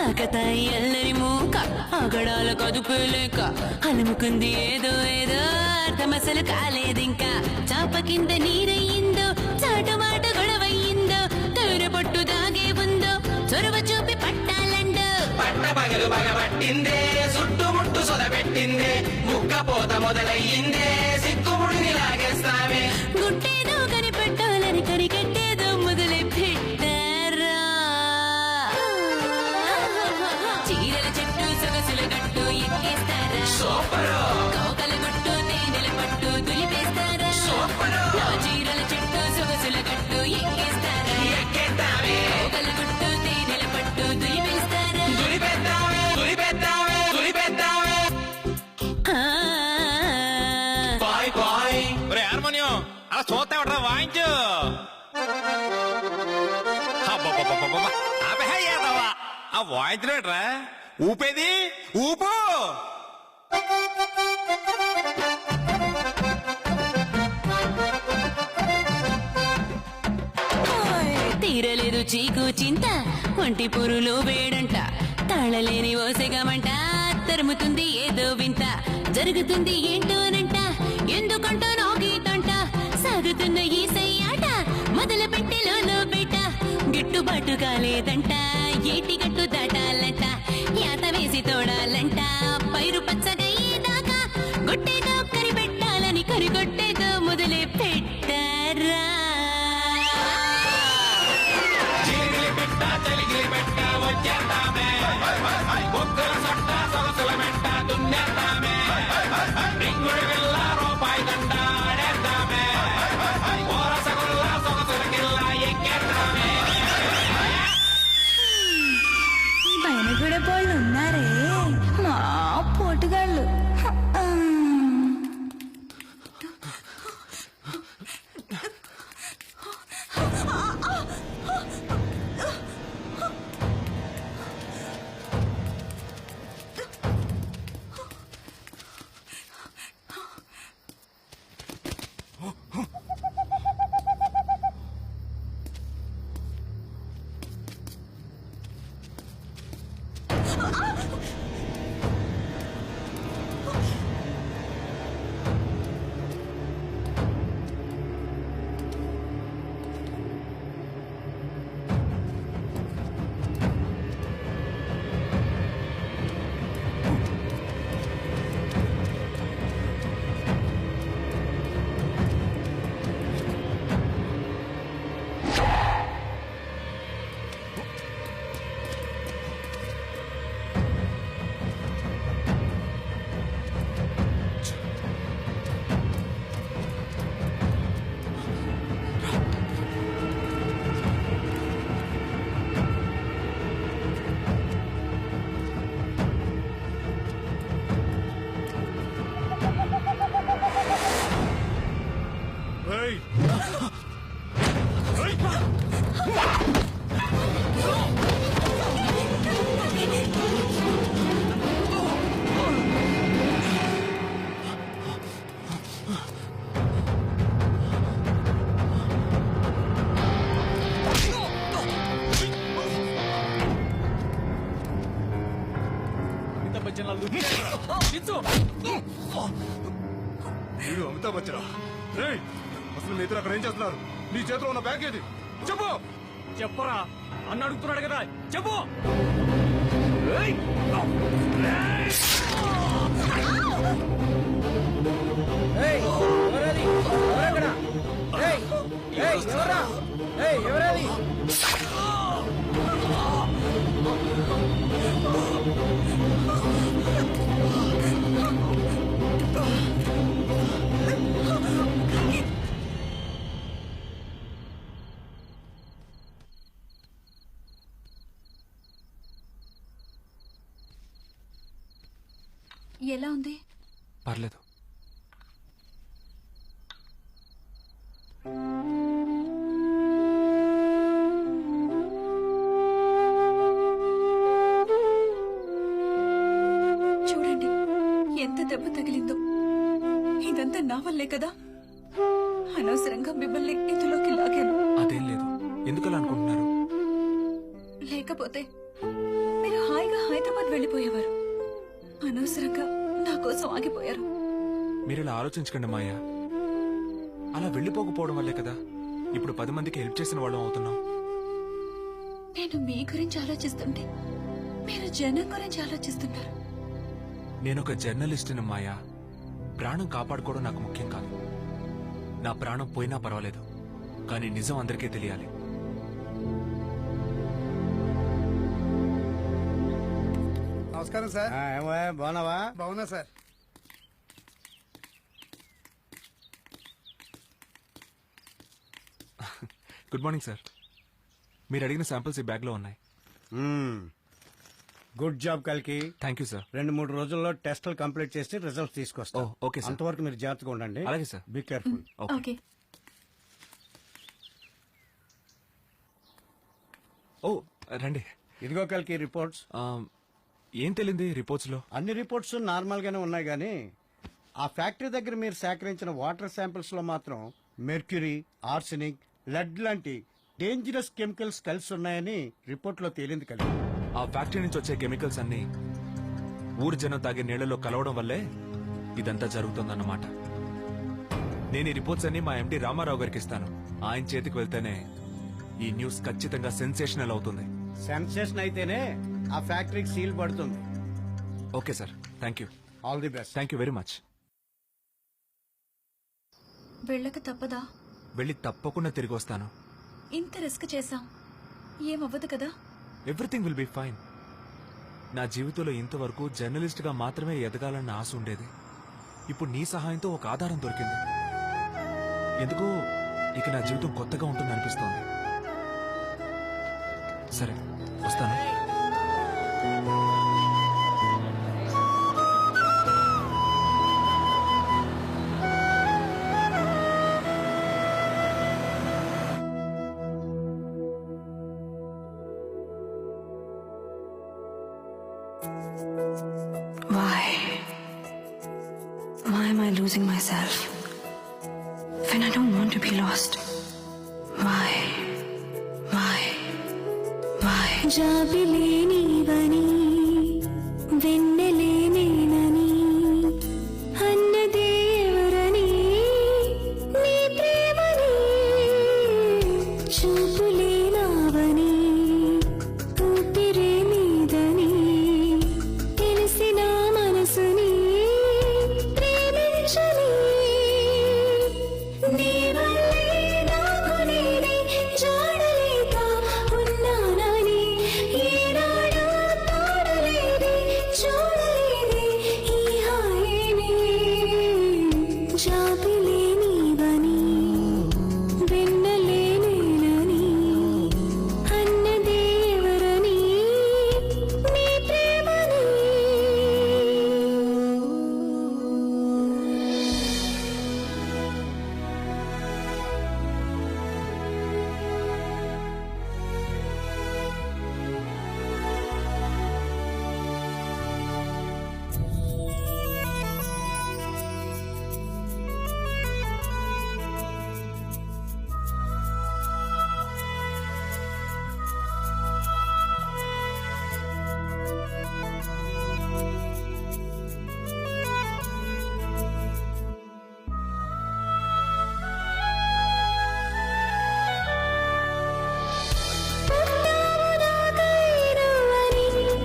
ఆకతాయి అల్లరి మూక ఆగడాల కదుపే లేక అలుముకుంది ఏదో ఏదో అర్థం అసలు కాలేదింకా చాప కింద నీరయ్యిందో చాటు మాట గొడవయ్యిందో తూర పొట్టు దాగే ఉందో చొరవ చూపి పట్టాలండో పట్ట పగలు పగబట్టిందే చుట్టుముట్టు సొదబెట్టిందే ముక్కపోత మొదలయ్యిందే సిక్కుముడిని లాగేస్తామే గుట్టేదో కనిపెట్టాలని కరికట్టేదో మొదలై పెట్టారా చీరల చెట్టు సొగసుల గట్టు ఎక్కేస్తారా కోకల గుట్టు తేనెల పట్టు దులిపేస్తారా నా చీరల చెట్టు సొగసుల గట్టు ఎక్కేస్తారా కోకల గుట్టు తేనెల పట్టు దులిపేస్తారా బాయ్ బాయ్ హార్మోనియం అలా చూస్తా ఉంటా వాయించు ఆ వాయించలేట్రా ఊపేది ఊపు తీరలేదు చీకు చింత ఒంటి పొరులో వేడంట తాళలేని ఓసెగమంట తరుముతుంది ఏదో వింత జరుగుతుంది ఏంటోనంట ఎందుకంటో నాగీతంట సాగుతున్న ఈ సయ్యాట మొదలు పెట్టెలోనో బేట గిట్టుబాటు కాలేదంట ఏటి గట్టు దాటాలంట యాత వేసి తోడాలంట పైరు పచ్చగయ్యేదాకా గొట్టేదో కరిపెట్టాలని కరిగొట్టేదో మొదలే పెట్టారా బయనగూడ వాళ్ళు ఉన్నారే మా పోటుగాళ్ళు వీడు అమితాబ్ బచ్చనా రేయ్ అసలు మీ ఇద్దరు అక్కడ ఏం చేస్తున్నారు నీ చేతిలో ఉన్న బ్యాగ్ ఏది చెప్పు చెప్పరా అన్న అడుగుతున్నాడు కదా చెప్పు ఎవరది ఎలా ఉంది? పర్లేదు. చూడండి ఎంత దెబ్బ తగిలిందో. ఇదంతా నా వల్లే కదా. అనవసరంగా మిమ్మల్ని ఇందులోకి లాగాను. అదేం లేదు, ఎందుకలా అనుకుంటున్నారు? లేకపోతే మీరు హాయిగా హైదరాబాద్ వెళ్ళిపోయేవారు. అనవసరంగా నా కోసం ఆగిపోయారు. మీరు ఇలా ఆలోచించకండి మాయా. అలా వెళ్ళిపోకపోవడం వల్లే కదా ఇప్పుడు 10 మందికి హెల్ప్ చేసిన వాళ్ళం అవుతున్నాం. నేను మీ గురించి ఆలోచిస్తుంటే మీరు జనం గురించి ఆలోచిస్తున్నారు. నేనొక జర్నలిస్టుని మాయా. ప్రాణం కాపాడుకోవడం నాకు ముఖ్యం కాదు. నా ప్రాణం పోయినా పర్వాలేదు, కానీ నిజం అందరికీ తెలియాలి. నమస్కారం సార్. బాగున్నావా? బాగున్నా సార్. Good morning sir. మీరు అడిగిన శాంపిల్స్ ఈ బ్యాగ్ లో ఉన్నాయి. Good job Kaliki. Thank you sir. 2-3 రోజుల్లో టెస్టులు కంప్లీట్ చేసి రిజల్ట్స్ తీసుకొస్తాం. Okay sir. అంతవరకు మీరు జాగ్రత్తగా ఉండండి. అలాగే సార్. Be careful. ఓకే. ఓ రండి. ఇదిగో కలికి రిపోర్ట్స్. ఏం తెలియంది రిపోర్ట్స్ లో? అన్ని రిపోర్ట్స్ నార్మల్ గానే ఉన్నాయి, కానీ ఆ ఫ్యాక్టరీ దగ్గర మీరు సేకరించిన వాటర్ శాంపిల్స్ లో మాత్రం మెర్క్యూరీ, ఆర్సెనిక్, లెడ్ లాంటి డేంజరస్ కెమికల్స్ కలిసి ఉన్నాయని రిపోర్ట్ లో తేలింది కలిగి. ఆ ఫ్యాక్టరీ నుంచి వచ్చే కెమికల్స్ అన్ని ఊరు జనం తాగే నీళ్లలో కలవడం వల్లే ఇదంతా జరుగుతుందన్నమాట. నేను ఈ రిపోర్ట్స్ అన్ని మా ఎండి రామారావు గారికి ఇస్తాను. ఆయన చేతికి వెళ్తేనే ఈ న్యూస్ ఖచ్చితంగా సెన్సేషనల్ అవుతుంది. సెన్సేషన్ అయితేనే ఆ ఫ్యాక్టరీకి సీల్ పడుతుంది. Okay sir, thank you. All the best. Thank you very much. వెళ్ళక తప్పదా? వెళ్ళి తప్పకుండా తిరిగి వస్తాను. ఇంత రిస్క్ చేశాం, ఏమవ్వదు కదా? Everything will be fine. నా జీవితంలో ఇంతవరకు జర్నలిస్ట్ గా మాత్రమే ఎదగాలన్న ఆశ ఉండేది. ఇప్పుడు నీ సహాయంతో ఒక ఆధారం దొరికింది. ఎందుకో ఇక నా జీవితం కొత్తగా ఉంటుంది అనిపిస్తోంది. సరే, వస్తాను. Why am I losing myself when I don't want to be lost? Why? జాబిలేనివని వెన్నెలేనేనని అన్నదే ఎవరని నీ ప్రేమని చూపులేనావని ఊపిరే నీదని తెలిసిన మనసుని ప్రేమించని నీ వల్లే నాకు నేనే జాడలేక ఉన్నానని ఏనాడు తోడలేదే చూడలేదే ఈ హాయిని జాబిలేనివని వెన్నెలేనేనని అన్నదే ఎవరని నీ ప్రేమని.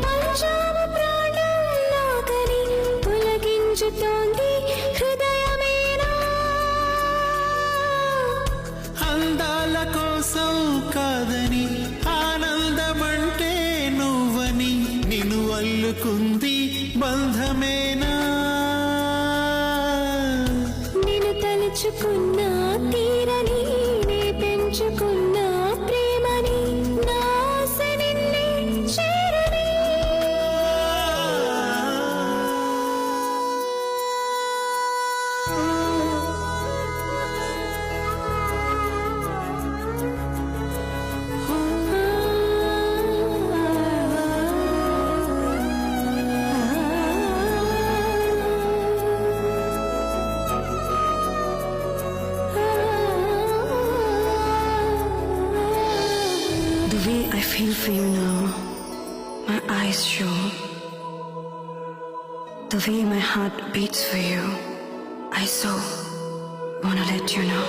పంచామ ప్రాణం నాకని పులకించుతోంది హృదయమేనా. అందాల కోసం కాదని ఆనందమంటే నువ్వని నిన్ను అల్లుకుంది బంధమేనా. నిన్ను తలుచుకున్న తీరని నే పెంచుకున్న ప్రేమని నా ఆశ నిన్నే చేరని. eyes show, the way my heart beats for you, I so wanna let you know.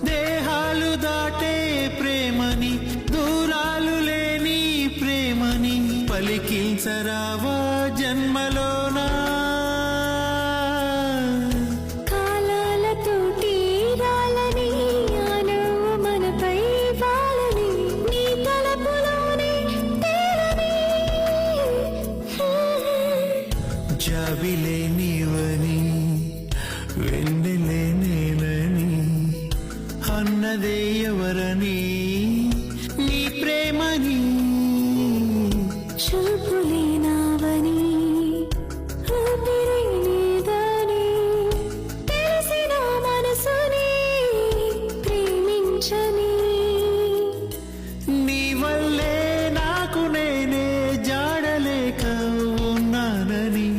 దేహాలు దాటే ప్రేమని, దూరాలు లేని ప్రేమని పలికించరావా జన్మలోనా. కాలాలతోటి రాలని ఆనవు మనపై వాలని నీ తలపులోనే తేలని. జాబిలే నీవని వెన్నెలే నేనని అన్నదే ఎవరని నీ ప్రేమని. చూపులే నావని ఊపిరి నీదని తెలిసిన మనసుని ప్రేమించని. నీ వల్లే నాకు నేనే జాడలేక ఉన్నానని.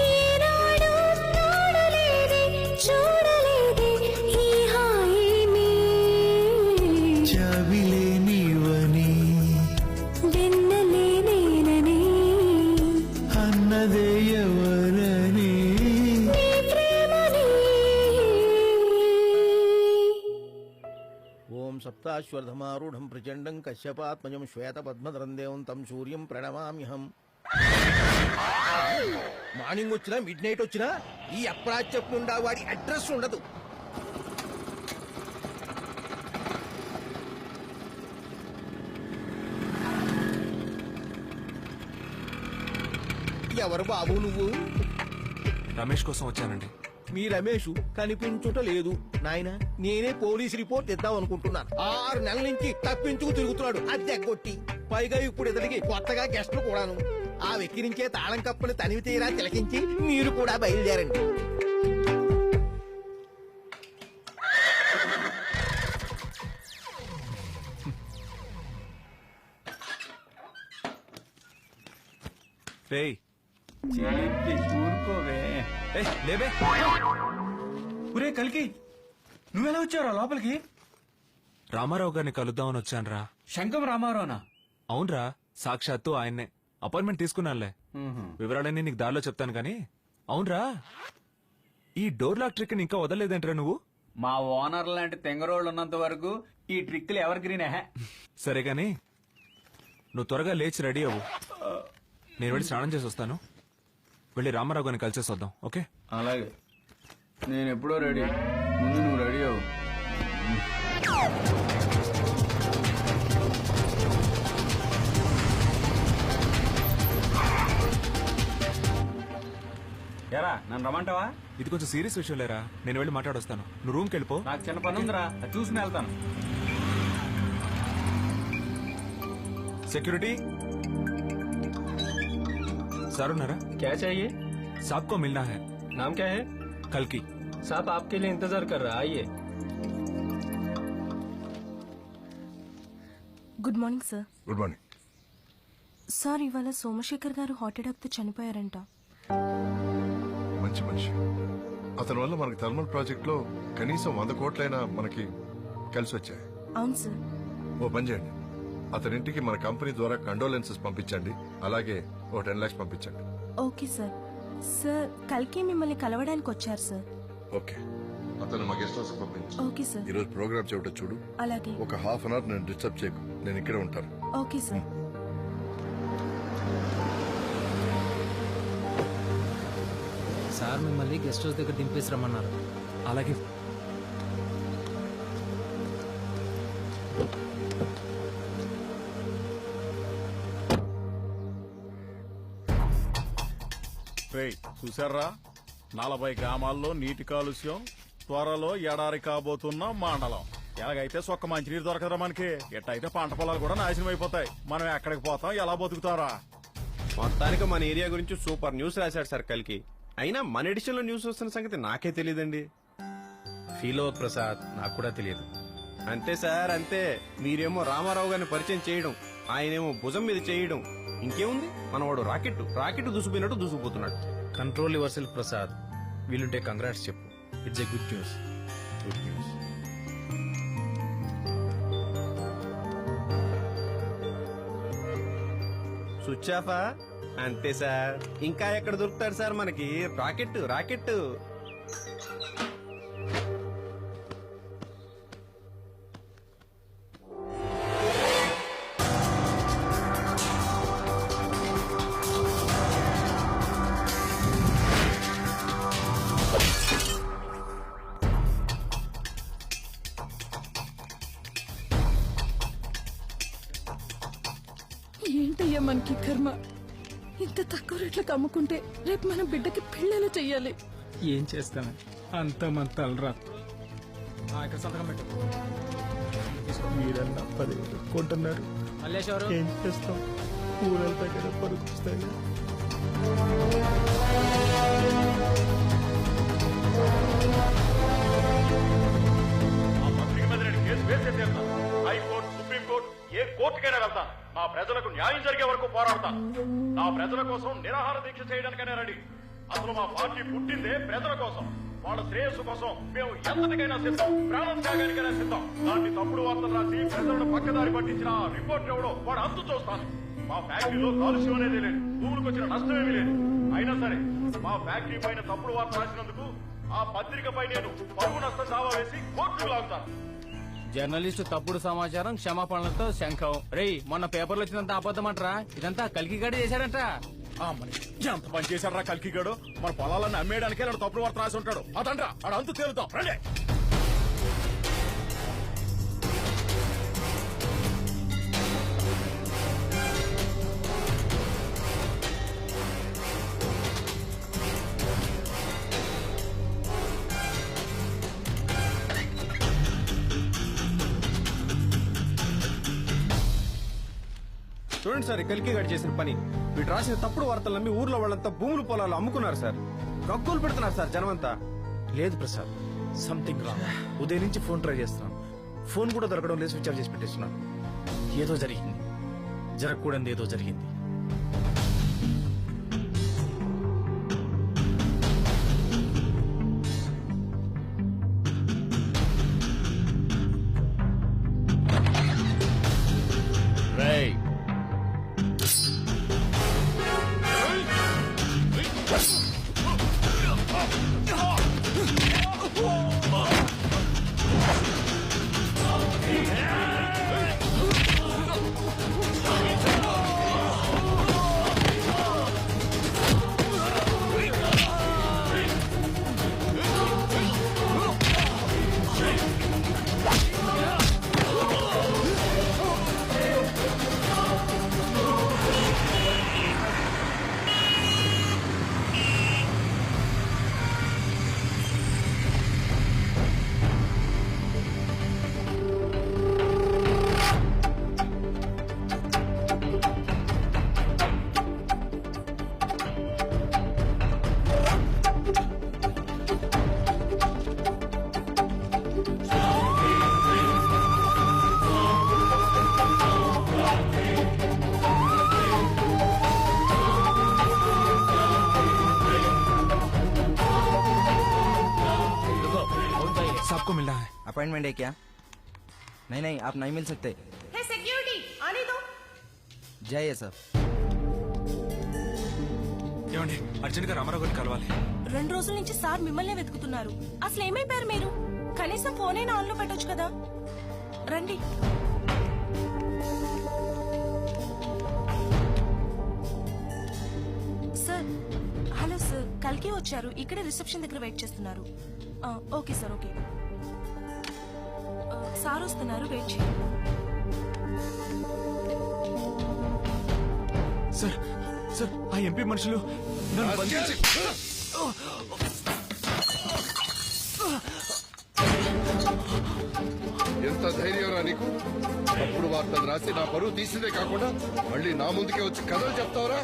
ఈనాడు తోడలేదే చూడలేదే ఈ హాయిని. జాబిలే నీవని వెన్నెలే నేనని అన్నదే ఎవరని నీ ప్రేమని. ఓం సప్తాశ్వర్థమారూఢం ప్రచండం కశ్యపాత్మజం శ్వేతపద్మధరం దేవం తం సూర్యం ప్రణమామ్యహం. మార్నింగ్ వచ్చినా మిడ్ నైట్ వచ్చినా ఈ అప్రాచ్యపు నుండా వాడి అడ్రస్ ఉండదు. ఎవరు బాబు నువ్వు? రమేష్ కోసం వచ్చానండి. మీ రమేష్ కనిపించుట లేదు నాయన. నేనే పోలీస్ రిపోర్ట్ ఇద్దాం అనుకుంటున్నాను. 6 నెలల నుంచి తప్పించుకు తిరుగుతున్నాడు అద్దెగొట్టి. పైగా ఇప్పుడు ఇతనికి కొత్తగా గెస్టులు కూడాను. ఆ వెక్కిరించే తాళం కప్పుని తనివి తీరా తిలకించి మీరు కూడా బయలుదేరండి. రేయ్ ఊరుకోవే. ఏయ్, లేవే. ఒరే కలికి, నువ్వెలా వచ్చావురా లోపలికి? రామారావు గారిని కలుద్దామని వచ్చానురా. శంకం రామారావునా? అవునరా, సాక్షాత్తు ఆయన్నే. అపాయింట్మెంట్ తీసుకున్నానులే. వివరాలన్నీ నీకు దారిలో చెప్తాను కానీ. అవునరా, ఈ డోర్ లాక్ ట్రిక్ ఇంకా వదలలేదంటరా నువ్వు? మా ఓనర్ లాంటి తెంగరోళ్ళు ఉన్నంత వరకు ఈ ట్రిక్లు ఎవర్ గ్రీన్. సరే గాని నువ్వు త్వరగా లేచి రెడీ అవ్వు. నేను వెళ్ళి స్నానం చేసి వస్తాను. వెళ్ళి రామారావు గారిని కలిసేసి వద్దాం. ఓకే? అలాగే, నేను ఎప్పుడో రెడీ. ముందు నువ్వు రెడీ అవ్వు. ఎరా నన్ను రమ్మంటావా? ఇది కొంచెం సీరియస్ విషయం లేరా. నేను వెళ్ళి మాట్లాడొస్తాను. నువ్వు రూమ్కి వెళ్ళిపో. నాకు చిన్న పని ఉందిరా, అది చూసుకుని వెళ్తాను. सिक्योरिटी सर उन्नरा? क्या चाहिए? साहब को मिलना है। नाम क्या है? कल्कि। साहब आपके लिए इंतजार कर रहा है, आइए। Good morning sir. Good morning sir, ఇవాళ సోమశేఖర్ గారు హార్ట్ అటాక్ తో చనిపోయారంట. మంచి మనిషి. అతని వల్ల మనకి థర్మల్ ప్రాజెక్ట్ లో కనీసం 100 కోట్లైనా మనకి కలిసి వచ్చాయి. అవును సార్. ఓ పని చేయండి, అతనింటికి మన కంపెనీ ద్వారా కండోలెన్సెస్ పంపించండి. అలాగే ఓ 10 lakhs పంపించండి. Okay sir. సార్, కల్కి మిమ్మల్ని కలవడానికి వచ్చారు సార్. ఓకే, అతను మా గెస్ట్ హౌస్ పంపించు. Okay sir. ఈ రోజు ప్రోగ్రామ్ చెవిట చూడు. అలాగే. ఒక ½ an hour నేను డిస్టర్బ్ చేయకు, నేను ఇక్కడే ఉంటాను. Okay sir. సార్ మిమ్మల్ని గెస్ట్ హౌస్ దగ్గర దింపేసి రమ్మన్నారు. అలాగే. చూసారా, 40 గ్రామాల్లో నీటి కాలుష్యం, త్వరలో ఎడారి కాబోతున్న మండలం. ఎలాగైతే సొక్క మంచినీరు దొరకదురా మనకి. ఎట్టయితే పంట పొలాలు కూడా నాశనం అయిపోతాయి. మనం ఎక్కడికి పోతాం, ఎలా బతుకుతారా? మొత్తానికి మన ఏరియా గురించి సూపర్ న్యూస్ రాశాడు సార్ కల్కి. అయినా మన ఎడిషన్ లో న్యూస్ వస్తున్న సంగతి నాకే తెలియదండి. ఫీల్ అవ్వకు ప్రసాద్, నాకు కూడా తెలియదు. అంతే సార్, అంతే. మీరేమో రామారావు గారిని పరిచయం చేయడం, ఆయనేమో భుజం మీద చేయడం. ఇంకేముంది, మనవాడు రాకెట్ దుసుకుపోయినట్టు దూసుకుపోతున్నాడు. Control yourself Prasad. వీలుంటే కంగ్రాట్స్ చెప్పు. It's a good news. Good news. Switch ఆఫా? అంతే సార్. ఇంకా ఎక్కడ దొరుకుతారు సార్ మనకి రాకెట్ రాకెట్. ఏంటయ్యా మనకి కర్మ, ఇంత తక్కువ రేట్లకు అమ్ముకుంటే రేపు మన బిడ్డకి పెళ్ళేలా చెయ్యాలి. ఏం చేస్తాను, అంత మన తలరా. ఇక్కడ సంతకం పెట్టు. మీరన్నా 10,000 కొంటున్నారు, మల్లేశ్వరు ఏం చేస్తాం? ఊరంతా కదా పరుగుస్తాయి. హైకోర్టు, సుప్రీంకోర్టు, ఏ కోర్టుకైనా వెళ్తాను. నా ప్రజలకు న్యాయం జరిగే వరకు పోరాడతాను. నా ప్రజల కోసం నిరాహార దీక్ష చేయడానికైనా రెడీ. అసలు మా పార్టీ పుట్టిందే ప్రజల కోసం, వాళ్ళ శ్రేయస్సు కోసం. మేము ఎంతటికైనా సిద్ధం, ప్రాణం త్యాగానికైనా సిద్ధం. దాన్ని తప్పుడు వార్తలు రాసి ప్రజలను పక్కదారి పట్టించిన రిపోర్ట్ ఎవడో వాడు అంతు చూస్తాను. మా ఫ్యాక్టరీలో కాలుష్యం అనేది లేదు, భూములకు వచ్చిన నష్టమేమీ లేదు. అయినా సరే మా ఫ్యాక్టరీ పైన తప్పుడు వార్త రాసినందుకు ఆ పత్రికపై నేను పరువు నష్టం దావా వేసి కోర్టుకు లాగుతాను. జర్నలిస్టు తప్పుడు సమాచారం క్షమాపణలతో శంఖం. రేయ్, మొన్న పేపర్లో వచ్చినంత అబద్ధమంటరా? ఇదంతా కలికి గడి చేశాడంట. ఎంత పని చేశారా కల్కిగాడు? మన పొలాలన్నీ అమ్మేయడానికే వాడు తప్పుడు వార్త రాసి ఉంటాడు. అదండ్రా ఆడ అంతు తేలుతాం. రండి. చూడండి సార్, కల్కి గారు చేసిన పని. వీడు రాసిన తప్పుడు వార్తలు నమ్మి ఊర్లో వాళ్ళంతా భూములు పొలాలు అమ్ముకున్నారు సార్. గగ్గోలు పెడుతున్నారు సార్ జనమంతా. లేదు ప్రసాద్, సంథింగ్ రాంగ్. ఉదయం నుంచి ఫోన్ ట్రై చేస్తున్నాను, ఫోన్ కూడా దొరకడం లేదు. స్విచ్ ఆఫ్ చేసి పెట్టేస్తున్నాను. ఏదో జరిగింది, జరగకూడదు ఏదో జరిగింది. రేయ్, सबको मिलना है। अपॉइंटमेंट है क्या? नहीं, आप नहीं मिल सकते। सिक्योरिटी आने दो। जाइए सर. ఏమండి, అర్జెంట్ గా రామారావు గారిని కలవాలి. 2 రోజుల నుంచి సార్ మిమ్మల్ని వెతుకుతున్నారు. అసలు ఏమైపోయారు మీరు? కనీసం ఫోన్ అయినా ఆన్ లో పెట్టొచ్చు కదా. రండి. సార్, హలో సార్, కల్కి వచ్చారు. ఇక్కడే రిసెప్షన్ దగ్గర వెయిట్ చేస్తున్నారు. Okay sir, okay. సార్ వస్తున్నారు, వెయిట్ చేయండి. సార్ సార్, ఆ ఎంపీ మనుషులు నన్ను బంధించి ఎంత ధైర్యంరా నీకు? తప్పుడు వార్తలు రాసి నా పరువు తీసిందే కాకుండా మళ్ళీ నా ముందుకే వచ్చి కథలు చెప్తావరా?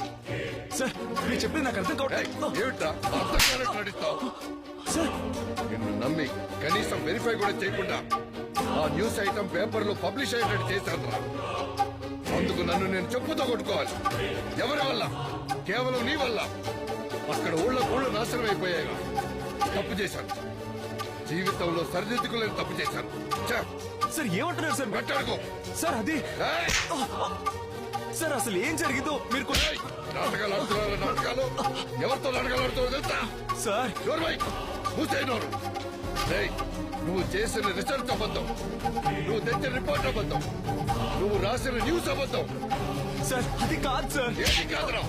సార్, మీరు చెప్పింది నాకు అర్థం కావట్లేదు. ఏమిట్రా అర్థం కానట్టు నడుస్తావు? నిన్ను నమ్మి కనీసం వెరిఫై కూడా చేయకుండా ఆ న్యూస్ ఐటమ్ పేపర్లో పబ్లిష్ అయ్యేటట్టు చేశానురా. అందుకు నన్ను నేను చెప్పుతో కొట్టుకోవాలి. ఎవరి వల్ల? కేవలం నీ వల్ల. అక్కడ ఊళ్ళ నాశనం అయిపోయాయి. తప్పు చేశాను, జీవితంలో సరిదిద్దుకోలేని తప్పు చేశాను. సార్ ఏమంటున్నారు సార్? మాట్లాడుకో సార్ అది సార్ అసలు ఏం జరిగిందో మీరు నాటకాలు ఆడుతున్నారు. నాటకాలు ఎవరితో నాటకాలు ఆడుతున్నారో తెలుసా? సార్ మూసేనోరు. నువ్వు చేసిన రీసెర్చ్ అబద్ధం, నువ్వు తెచ్చిన రిపోర్ట్ అబద్ధం, నువ్వు రాసిన న్యూస్ అబద్ధం. సార్ అది కాదు సార్. ఏది కాదురా?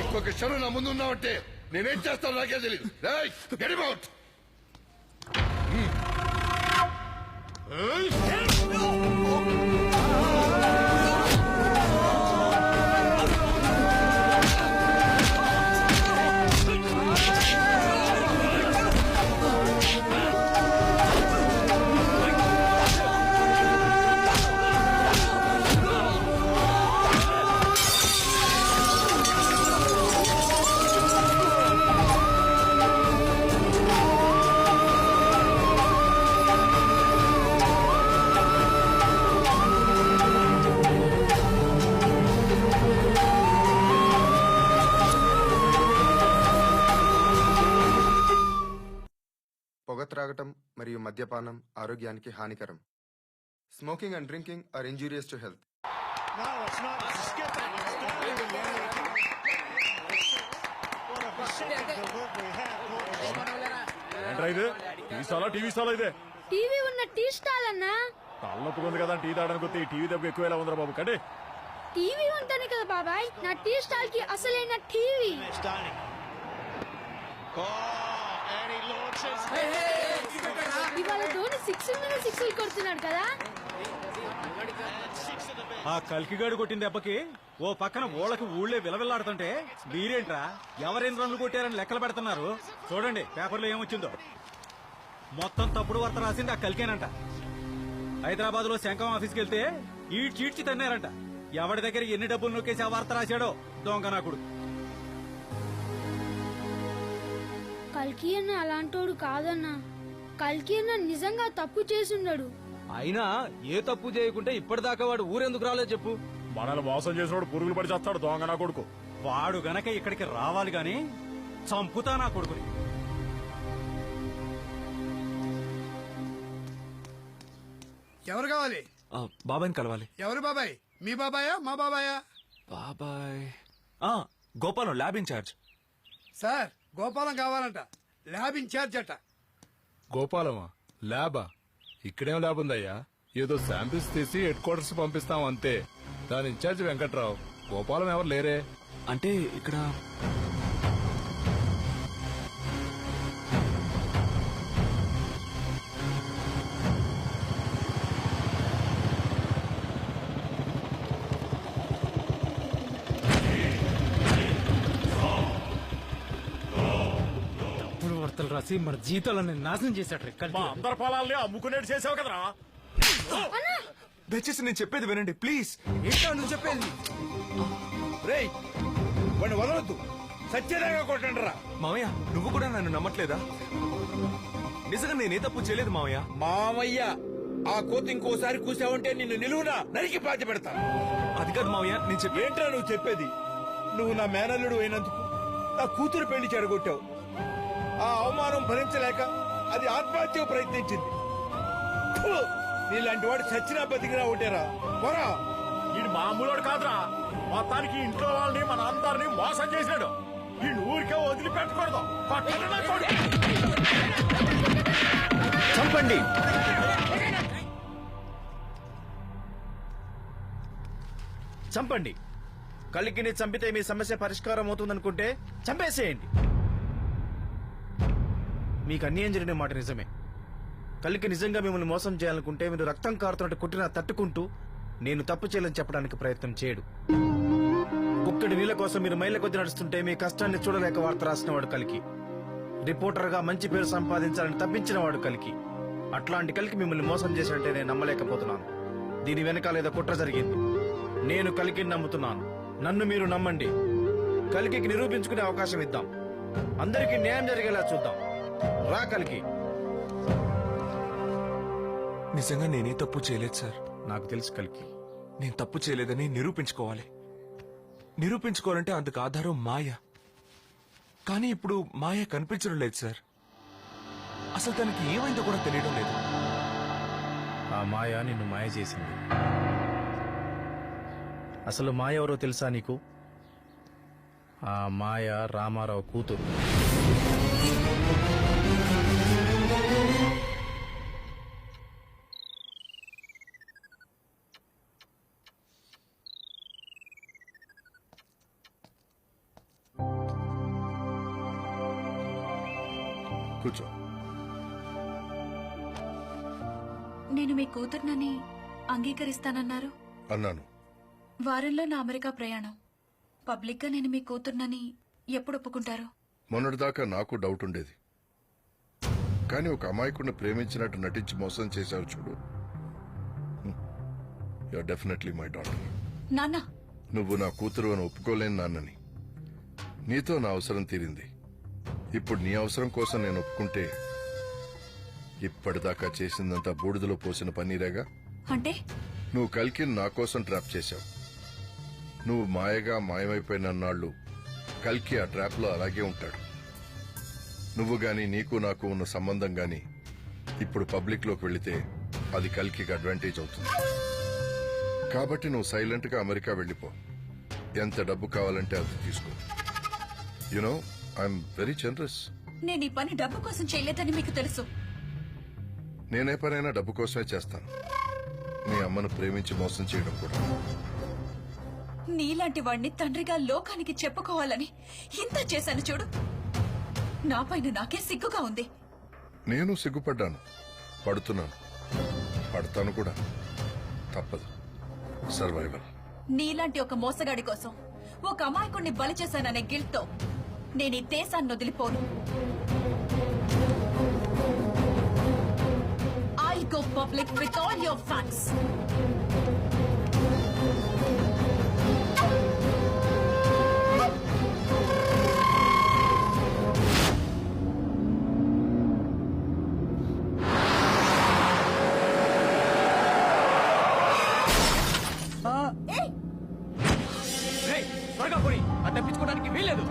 ఇంకొక క్షణం నా ముందు ఉన్నావంటే నేనేం చేస్తాను నాకే తెలియదు. Get him out. పొగ త్రాగటం మరియు మద్యపానం ఆరోగ్యానికి హానికరం. Smoking and drinking are injurious to health. TV stall ఇదే. టీవీ ఉన్న టీ స్టాల్ అన్నా. తలనొప్పుకుంది కదా టీ తాగడానికి వస్తే టీవీ దెబ్బ ఎక్కువ ఎలా ఉందిరా బాబు? కండి టీవీ ఉంటేనే కదా బాబాయ్ నా టీ స్టాల్ కి అసలైన టీవీ. ఇవాళ ధోని 6 మీద 6 కొడుతున్నాడు కదా. ఆ కల్కిగాడు కొట్టిన దెబ్బకి ఓ పక్కన ఊళ్ళకి ఊళ్ళే విలవిల్లాడుతుంటే మీరేంట్రా ఎవరేం రన్లు కొట్టారని లెక్కలు పెడుతున్నారు? చూడండి పేపర్లో ఏమొచ్చిందో. మొత్తం తప్పుడు వార్త రాసింది ఆ కల్కేనంట. హైదరాబాద్ లో శంఖం ఆఫీస్కి వెళ్తే చీడ్చి తన్నారంట. ఎవరి దగ్గర ఎన్ని డబ్బులు నొక్కేసి ఆ వార్త రాశాడో దొంగ నాకుడు. కల్కి అన్న అలాంటోడు కాదన్నా. కల్కి అన్న నిజంగా తప్పు చేసుండడు. అయినా ఏ తప్పు చేయకుంటే ఇప్పటిదాకా వాడు ఊరెందుకు రాలేదు చెప్పు? మనల్ని మోసం చేసినోడు పురుగులు పడి చేస్తాడు దొంగ నా కొడుకు. వాడు గనక ఇక్కడికి రావాలి గాని చంపుతా నా కొడుకుని. ఎవరు కావాలి? బాబాయ్ని కలవాలి. ఎవరు బాబాయ్? మీ బాబాయా మా బాబాయా? బాబాయ్ Gopalam, lab incharge. Sir Gopalam కావాలంట, ల్యాబ్ ఇన్ఛార్జ్ అట. గోపాలమా? ల్యాబా? ఇక్కడేం ల్యాబ్ ఉందయ్యా? ఏదో శాంపిల్స్ తీసి హెడ్ క్వార్టర్స్ పంపిస్తాం అంతే. దాని ఇన్ఛార్జ్ వెంకట్రావు. గోపాలం ఎవరు లేరే? అంటే ఇక్కడ వార్తలు రాసి మన జీతాలని నాశనం చేశాడు. అందరి పొలాల్ని అమ్ముకునేట్టు చేసావు కదరా. దయచేసి నేను చెప్పేది వినండి ప్లీజ్. ఏంటో నువ్వు చెప్పేది? రేయ్ వాడిని వదలొద్దు, సత్యదాగా కొట్టండి రా. మామయ్య నువ్వు కూడా నన్ను నమ్మట్లేదా? నిజంగా నేనే తప్పు చేయలేదు మామయ్య. మామయ్య ఆ కోతి ఇంకోసారి కూసావంటే నిన్ను నిలువునా నరికి పాతి పెడతా. అది కాదు మామయ్య నేను ఏంట్రా నువ్వు చెప్పేది? నువ్వు నా మేనల్లుడు అయినందుకు నా కూతురు పెళ్లి చెడగొట్టావు. ఆ అవమానం భరించలేక అది ఆత్మహత్యకు ప్రయత్నించింది. నీలాంటి వాడు చచ్చినా బతికినా ఉంటేరా పోరా. ఈ మామూలుడు కాదురా, మొత్తానికి ఇంట్లో వాళ్ళని మన అందరినీ మోసం చేసినాడు. ఈ ఊరికే వదిలిపెట్టకూడదు. చంపండి. చంపండి. కలికిని చంపితే మీ సమస్య పరిష్కారం అవుతుందనుకుంటే చంపేసేయండి. మీకు అన్యాయం జరిగిన మాట నిజమే. కలికి నిజంగా మిమ్మల్ని మోసం చేయాలనుకుంటే మీరు రక్తం కారుతున్నట్టు కొట్టినా తట్టుకుంటూ నేను తప్పు చేయాలని చెప్పడానికి ప్రయత్నం చేయడు. ఒక్కడి వీళ్ళ కోసం మీరు మైళ్ళ కొద్ది నడుస్తుంటే మీ కష్టాన్ని చూడలేక వార్త రాసినవాడు కలికి. రిపోర్టర్గా మంచి పేరు సంపాదించాలని తప్పించిన వాడు కలికి. అట్లాంటి కలికి మిమ్మల్ని మోసం చేశాడంటే నేను నమ్మలేకపోతున్నాను. దీని వెనకాల ఏదో కుట్ర జరిగింది. నేను కలికిని నమ్ముతున్నాను. నన్ను మీరు నమ్మండి. కలికి నిరూపించుకునే అవకాశం ఇద్దాం. అందరికీ న్యాయం జరిగేలా చూద్దాం. రా కలికి. నిజంగా నేనే తప్పు చేయలేదు సార్. నాకు తెలుసు కలికి. నేను తప్పు చేయలేదని నిరూపించుకోవాలి. నిరూపించుకోవాలంటే అందుకు ఆధారం మాయ. కానీ ఇప్పుడు మాయ కనిపించడం లేదు సార్. అసలు తనకి ఏమైందో కూడా తెలియడం లేదు. ఆ మాయ నిన్ను మాయ చేసింది. అసలు మాయ ఎవరో తెలుసా నీకు? ఆ మాయ రామారావు కూతురు. కూర్చో. నేను మీ కూతుర్నని అంగీకరిస్తానన్నారు. అన్నాను. వారంలో నా అమెరికా ప్రయాణం. పబ్లిక్ గా నేను మీ కూతుర్నని ఎప్పుడు ఒప్పుకుంటారు? మొన్నటిదాకా నాకు డౌట్ ఉండేది, కానీ ఒక అమాయకుడిని ప్రేమించినట్టు నటించి మోసం చేశావు చూడు. You are definitely my daughter. నాన్న, నువ్వు నా కూతురు అని ఒప్పుకోలేని నాన్నని. నీతో నా అవసరం తీరింది. ఇప్పుడు నీ అవసరం కోసం నేను ఒప్పుకుంటే ఇప్పటిదాకా చేసిందంతా బూడిదలో పోసిన పన్నీరేగా. అంటే నువ్వు కల్కిని నా కోసం ట్రాప్ చేశావు. నువ్వు మాయగా మాయమైపోయిన నాళ్ళు కల్కి ఆ ట్రాప్ లో అలాగే ఉంటాడు. నువ్వు గాని నీకు నాకు ఉన్న సంబంధం గాని ఇప్పుడు పబ్లిక్ లోకి వెళితే అది కల్కికి అడ్వాంటేజ్ అవుతుంది. కాబట్టి నువ్వు సైలెంట్ గా అమెరికా వెళ్ళిపో. ఎంత డబ్బు కావాలంటే అది తీసుకో. You know I'm very generous. నేను ఈ పని డబ్బు కోసం చేయలేదని మీకు తెలుసు. నేనే పనైనా డబ్బు కోసమే చేస్తాను. మీ అమ్మను ప్రేమించి మోసం చేయడం కూడా. నీలాంటి వాడిని తండ్రిగా లోకానికి చెప్పుకోవాలని ఇంత చేశాను చూడు. నా పైన నాకే సిగ్గుగా ఉంది. నేను సిగ్గుపడ్డాను, పడుతున్నాను, పడతాను కూడా. తప్పదు. సర్వైవల్. నీలాంటి ఒక మోసగాడి కోసం ఒక అమాయకుడిని బలి చేశాననే గిల్ట్ తో నేను ఈ దేశాన్ని వదిలిపోను. I'll go public with all your facts. త్వరగా పోయి అది తప్పించుకోవడానికి వీల్లేదు.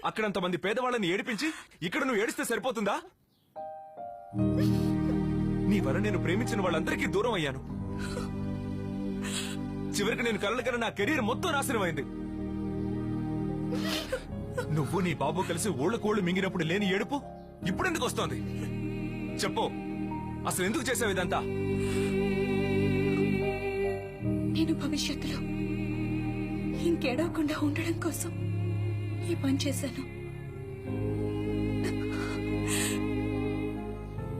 అక్కడంత మంది పేదవాళ్ళని ఏడిపించి ఇక్కడ నువ్వు ఏడిస్తే సరిపోతుందా? నీ వల్ల నేను ప్రేమించిన వాళ్ళందరికీ దూరం అయ్యాను. చివరికి నేను కలలు కల నా కెరీర్ మొత్తం నాశనం అయింది. నువ్వు నీ బాబు కలిసి ఊళ్ళకోళ్ళు మింగినప్పుడు లేని ఏడుపు ఇప్పుడెందుకు వస్తోంది? చెప్పు, అసలు ఎందుకు చేసావు ఇదంతా? నేను భవిష్యత్తులో ఇంకేడవకుండా ఉండడం కోసం ఈ పని చేశాను.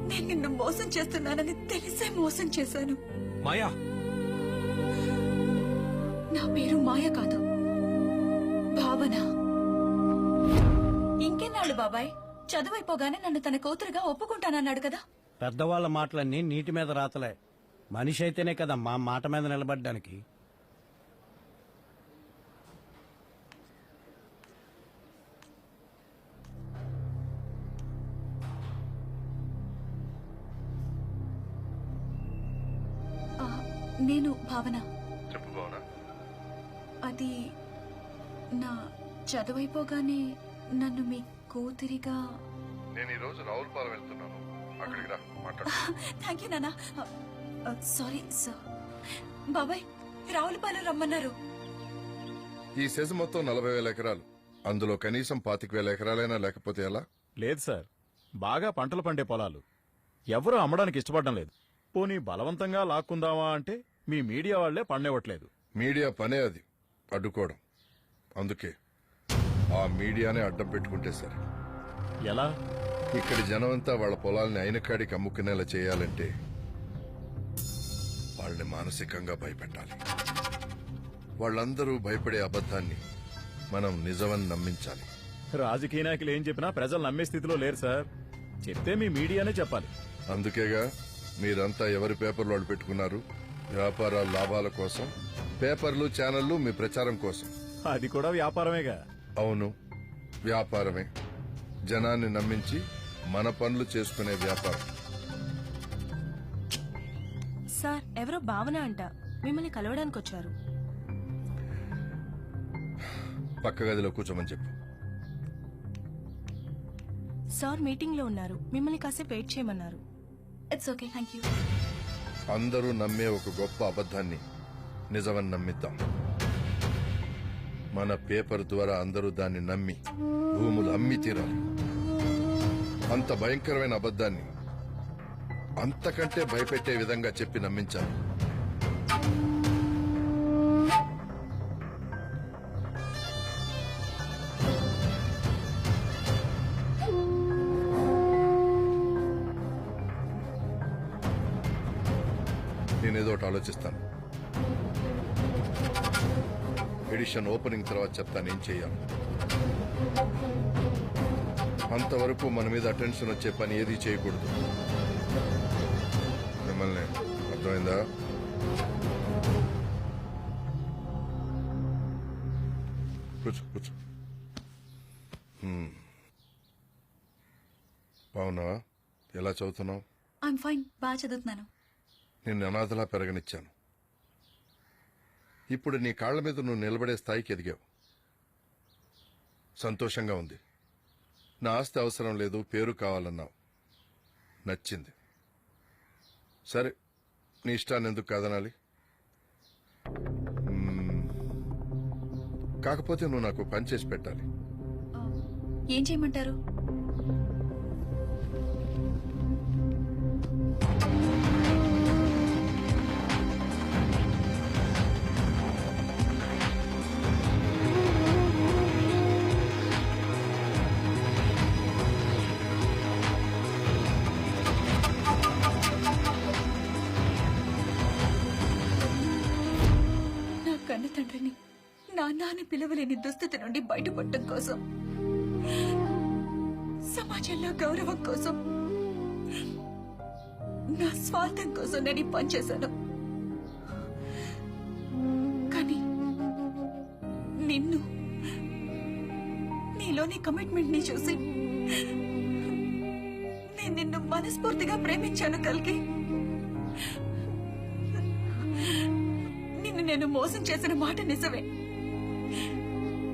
నేను నిన్ను మోసం చేస్తున్నానని తెలిసే మోసం చేశాను. మాయా, నా పేరు మాయ కాదు, భావన. ఇంకెన్నాళ్ళు బాబాయ్? చదువైపోగానే నన్ను తన కూతురుగా ఒప్పుకుంటానన్నాడు కదా. పెద్దవాళ్ల మాటలన్నీ నీటి మీద రాతలే. మనిషి అయితేనే కదా మా మాట మీద నిలబడ్డానికి. నేను భావన. చెప్పు భావన. అది నా చదువైపోగానే నన్ను మీ కూతురిగా. నేను ఈ రోజు రావులపాలెం వెళ్తున్నాను, అక్కడికి రా మాట్లాడు. థ్యాంక్ యూ నాన్న. Sorry sir. బాబాయ్, రావులపాలెం రమ్మన్నారు. ఈ సెజ్ మొత్తం 40,000 ఎకరాలు. అందులో కనీసం 25,000 ఎకరాలైనా లేకపోతే ఎలా? లేదు సార్, బాగా పంటలు పండే పొలాలు ఎవరూ అమ్మడానికి ఇష్టపడడం లేదు. పోనీ బలవంతంగా లాక్కుందామా అంటే మీ మీడియా వాళ్లే పండేవట్లేదు. మీడియా పనే అది, అడ్డుకోవడం. అందుకే ఆ మీడియానే అడ్డం పెట్టుకుంటే సరే. ఎలా? ఇక్కడి జనమంతా వాళ్ళ పొలాల్ని అయిన కాడికి అమ్ముకునేలా చేయాలంటే వాళ్ళని మానసికంగా భయపెట్టాలి. వాళ్ళందరూ భయపడే అబద్ధాన్ని మనం నిజమని నమ్మించాలి. రాజకీయ నాయకులు ఏం చెప్పినా ప్రజలు నమ్మే స్థితిలో లేరు సార్. చెప్తే మీ మీడియానే చెప్పాలి. అందుకేగా మీరంతా ఎవరి పేపర్లు వాళ్ళు పెట్టుకున్నారు. వ్యాపారాల లాభాల కోసం పేపర్లు, ఛానళ్లు మీ ప్రచారం కోసం. అది కూడా వ్యాపారమేగా. అవును, వ్యాపారమే. జనాన్ని నమ్మించి మన పనులు చేసుకునే వ్యాపారం. సార్, ఎవరో భావన అంట మిమ్మల్ని కలవడానికి వచ్చారు. పక్క గదిలో కూర్చోమని చెప్పు. సార్ మీటింగ్ లో ఉన్నారు, మిమ్మల్ని కాసేపు వెయిట్ చేయమన్నారు. It's okay, thank you. అందరూ నమ్మే ఒక గొప్ప అబద్ధాన్ని నిజమని నమ్మిద్దాం. మన పేపర్ ద్వారా అందరూ దాన్ని నమ్మి భూములు అమ్మి తీరాలి. అంత భయంకరమైన అబద్ధాన్ని అంతకంటే భయపెట్టే విధంగా చెప్పి నమ్మించాలి. నేనేదో ఒకటి ఆలోచిస్తాను. ఎడిషన్ ఓపెనింగ్ తర్వాత చెప్తాను ఏం చేయాలి. అంతవరకు మన మీద అటెన్షన్ వచ్చే పని ఏది చేయకూడదు. మిమ్మల్ని అర్థమైందా? కూర్చో కూర్చో. బాగున్నావా? ఎలా చదువుతున్నావు? ఐఎమ్ ఫైన్, బాగా చదువుతున్నాను. నిన్ను అనాథలా పెరగనిచ్చాను. ఇప్పుడు నీ కాళ్ల మీద నువ్వు నిలబడే స్థాయికి ఎదిగావు. సంతోషంగా ఉంది. నా ఆస్తి అవసరం లేదు, పేరు కావాలన్నావు. నచ్చింది. సరే, నీ ఇష్టాన్ని ఎందుకు కాదనాలి? కాకపోతే నువ్వు నాకు పని చేసి పెట్టాలి. ఏం చేయమంటారు? కన్న తండ్రిని నాన్న అని పిలవలేని దుస్థితి నుండి బయటపడటం కోసం, సమాజంలో గౌరవం కోసం, నా స్వార్థం కోసం నేను ఈ పని చేశాను. కానీ నిన్ను, నీలోని కమిట్మెంట్ ని చూసి నేను నిన్ను మనస్ఫూర్తిగా ప్రేమించాను. కల్కి, నేను మోసం చేసిన మాట నిజమే,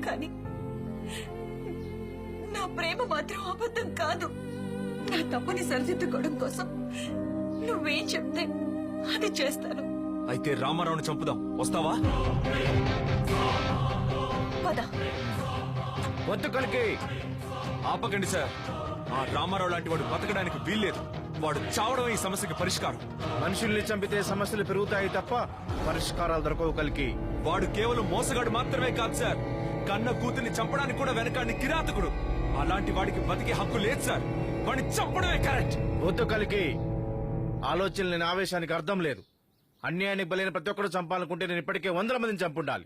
కానీ మాత్రం అబద్ధం కాదు. నా తప్పుని సరిదిద్దుకోవడం కోసం నువ్వేం చెప్తే అది చేస్తాను. అయితే రామారావుని చంపుదాం, వస్తావా? పద. వద్దు కలికి. ఆపకండి సార్, ఆ రామారావు లాంటి వాడు బతకడానికి వీల్లేదు. వాడు చావడం ఈ సమస్యకి పరిష్కారం. మనుషుల్ని చంపితే సమస్యలు పెరుగుతాయి తప్ప పరిష్కారాలు దొరకవు కలికి. వాడు కేవలం మోసగాడు మాత్రమే కాదు సార్, కన్న కూతుర్ని చంపడానికి కూడా వెనకాడిని కిరాతకుడు. అలాంటి వాడికి బతికే హక్కు లేదు సార్, వాడిని చంపడమే కరెక్ట్. వద్దు కలికి. ఆలోచన లేని ఆవేశానికి అర్థం లేదు. అన్యాయానికి బలైన ప్రతి ఒక్కరు చంపాలనుకుంటే నేను ఇప్పటికే 100 మందిని చంపుండాలి.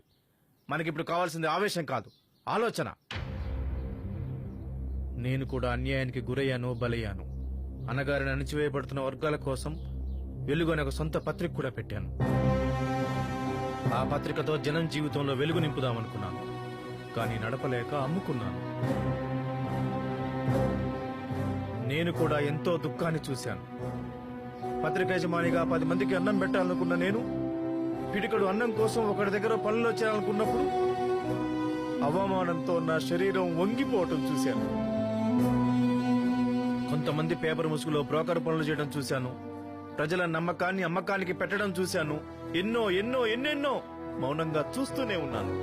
మనకిప్పుడు కావాల్సింది ఆవేశం కాదు, ఆలోచన. నేను కూడా అన్యాయానికి గురయ్యాను, బలయ్యాను. అనగారిని అణచివేయబడుతున్న వర్గాల కోసం వెలుగు అనే ఒక సొంత పత్రిక కూడా పెట్టాను. ఆ పత్రికతో జనం జీవితంలో వెలుగు నింపుదామనుకున్నాను, కానీ నడపలేక అమ్ముకున్నాను. నేను కూడా ఎంతో దుఃఖాన్ని చూశాను. పత్రిక యజమానిగా 10 మందికి అన్నం పెట్టాలనుకున్న నేను పిడికడు అన్నం కోసం ఒకటి దగ్గర పనులు చేయాలనుకున్నప్పుడు అవమానంతో నా శరీరం వంగిపోవటం చూశాను. కొంతమంది పేపర్ ముసుగులో బ్రోకర్ పనులు చేయడం చూశాను. ప్రజల నమ్మకాన్ని అమ్మకానికి పెట్టడం చూశాను. ఎన్నో ఎన్నో ఎన్నెన్నో మౌనంగా చూస్తూనే ఉన్నాను.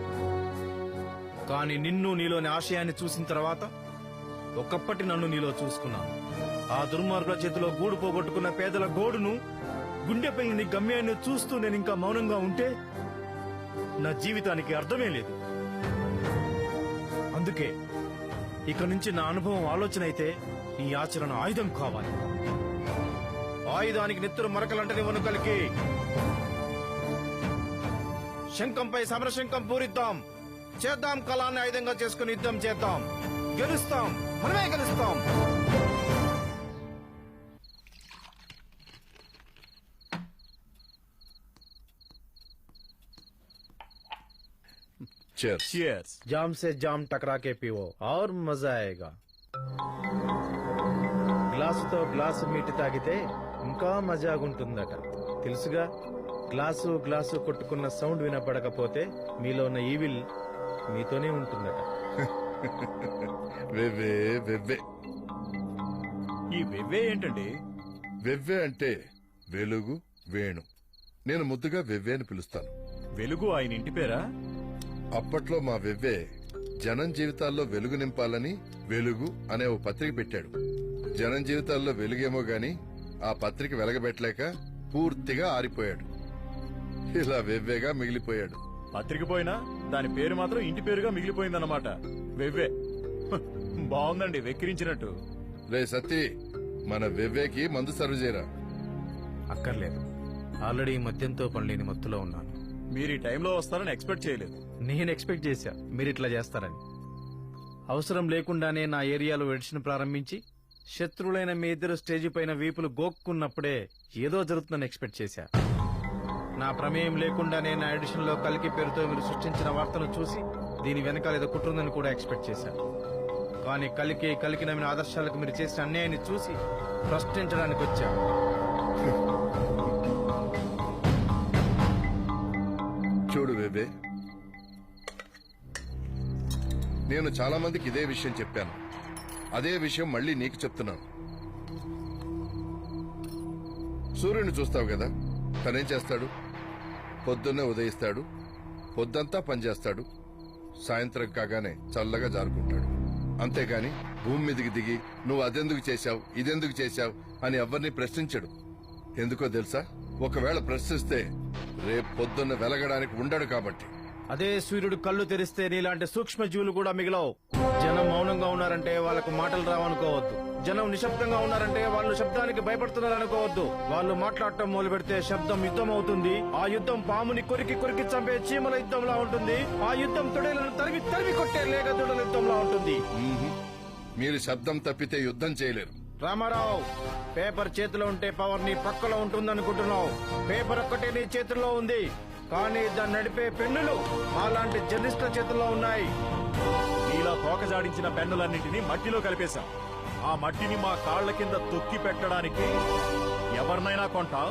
కానీ నిన్ను, నీలోని ఆశయాన్ని చూసిన తర్వాత ఒకప్పటి నన్ను నీలో చూసుకున్నాను. ఆ దుర్మార్గుల చేతిలో గూడు పోగొట్టుకున్న పేదల గోడును, గుండె పెళ్లిని గమ్యాన్ని చూస్తూ నేను ఇంకా మౌనంగా ఉంటే నా జీవితానికి అర్థమే లేదు. అందుకే ఇక నుంచి నా అనుభవం ఆలోచన అయితే నీ ఆచరణ ఆయుధం కావాలి. ఆయుధానికి నెత్తురు మరకలంటనివ్వను కలికి. శంఖంపై సమరశంఖం పూరిద్దాం. చేద్దాం కళాన్ని ఆయుధంగా చేసుకుని యుద్ధం చేద్దాం. గెలుస్తాం, మనమే గెలుస్తాం. Cheers. जाम से जाम टकरा के पियो और मजा आएगा. గ్లాసుతో గ్లాసు మీటి తాగితే ఇంకా మజాగుంటుందట. తెలుసుగా, గ్లాసు గ్లాసు కొట్టుకున్న సౌండ్ వినపడకపోతే మీలో ఉన్న ఈవిల్ మీతోనే ఉంటుందట. వెవ్వే వెవ్వే. ఈ వెవ్వే ఏంటండి? వెవ్వే అంటే వెలుగు, వేణు. నేను ముద్దుగా వెవ్వే అని పిలుస్తాను. వెలుగు ఆయన ఇంటి పేరా? అప్పట్లో మా వెవ్వే జనం జీవితాల్లో వెలుగు నింపాలని వెలుగు అనే ఓ పత్రిక పెట్టాడు. జనం జీవితాల్లో వెలుగేమో గాని ఆ పత్రిక వెలగబెట్టలేక పూర్తిగా ఆరిపోయాడు. ఇలా వెవ్వేగా మిగిలిపోయాడు. పత్రిక పోయినా దాని పేరు మాత్రం ఇంటి పేరుగా మిగిలిపోయిందన్నమాట. వెవ్వే బాగుందండి, వెక్కిరించినట్టు. రే సత్తి, మన వెవ్వేకి మందు సర్వ్ చేయరా. అక్కర్లేదు, ఆల్రెడీ మద్యంతో పనిలేని మత్తులో ఉన్నాను. మీరు ఈ టైంలో వస్తారని ఎక్స్పెక్ట్ చేయలేదు. నేను ఎక్స్పెక్ట్ చేశా మీరిట్లా చేస్తారని. అవసరం లేకుండానే నా ఏరియాలో ఎడిషన్ ప్రారంభించి శత్రువులైన మీ ఇద్దరు స్టేజి పైన వీపులు గోక్కున్నప్పుడే ఏదో జరుగుతుందని ఎక్స్పెక్ట్ చేశా. నా ప్రమేయం లేకుండానే నా ఎడిషన్ లో కలికి పేరుతో మీరు సృష్టించిన వార్తను చూసి దీని వెనకాల ఏదో కుట్రుందని కూడా ఎక్స్పెక్ట్ చేశా. కానీ కలికి నమ్మిన ఆదర్శాలకు మీరు చేసిన అన్యాయాన్ని చూసి ప్రశ్నించడానికి వచ్చా. చూడు వెవ్వే, నేను చాలా మందికి ఇదే విషయం చెప్పాను. అదే విషయం మళ్ళీ నీకు చెప్తున్నాను. సూర్యుని చూస్తావు కదా, తనేం చేస్తాడు? పొద్దున్నే ఉదయిస్తాడు, పొద్దంతా పనిచేస్తాడు, సాయంత్రం కాగానే చల్లగా జారుకుంటాడు. అంతేగాని భూమి మీదకి దిగి నువ్వు అదెందుకు చేశావు, ఇదెందుకు చేశావు అని ఎవరిని ప్రశ్నించడు. ఎందుకో తెలుసా? ఒకవేళ ప్రశ్నిస్తే రేపు పొద్దున్న వెలగడానికి ఉండడు కాబట్టి. అదే సూర్యుడు కళ్ళు తెరిస్తే నీలాంటి సూక్ష్మజీవులు కూడా మిగలవు. జనం మౌనంగా ఉన్నారంటే వాళ్ళకు మాటలు రావనుకోవద్దు. జనం నిశ్శబ్దంగా ఉన్నారంటే వాళ్ళు శబ్దానికి భయపడుతున్నారనుకోవద్దు. వాళ్ళు మాట్లాడటం మొదలు పెడితే శబ్దం యుద్ధం అవుతుంది. ఆ యుద్ధం పాముని కొరికి కొరికి చంపే చీమల యుద్ధంలా ఉంటుంది. ఆ యుద్ధం తొడేలను తరిమి తరిమి కొట్టే లేక తొడల యుద్ధంలా ఉంటుంది. మీరు శబ్దం తప్పితే యుద్ధం చేయలేరు. రామారావు, పేపర్ చేతిలో ఉంటే పవర్ నీ పక్కలో ఉంటుందనుకుంటున్నావు. పేపర్ ఒక్కటే నీ చేతుల్లో ఉంది, కానీ దాన్ని నడిపే పెన్నులు మాలాంటి జర్నలిస్టుల చేతుల్లో ఉన్నాయి. ఇలా తోక జాడించిన పెన్నులన్నింటినీ మట్టిలో కలిపేశాం. ఆ మట్టిని మా కాళ్ల కింద తొక్కి పెట్టడానికి ఎవరినైనా కొంటాం,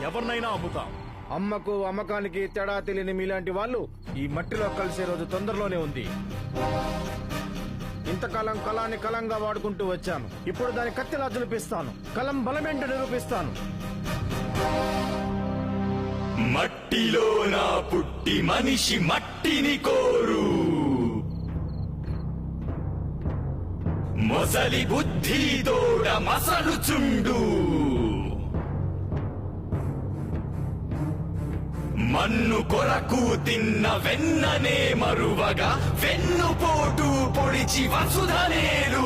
ఎవరినైనా అమ్ముతాం. అమ్మకు అమ్మకానికి తేడా తెలియని మీలాంటి వాళ్ళు ఈ మట్టిలో కలిసే రోజు తొందరలోనే ఉంది. ఇంతకాలం కళాన్ని కలంగా వాడుకుంటూ వచ్చాను. ఇప్పుడు దాని కత్తిలా దులిపిస్తాను. కలం బలమేంటో నిరూపిస్తాను. మట్టిలో నా పుట్టి మనిషి మట్టిని కోరు, మొసలి బుద్ధి తోడ మసలుచుండు, మన్ను కొరకు తిన్న వెన్ననే మరువగా వెన్నుపోటు పొడిచి వసుధనేలు.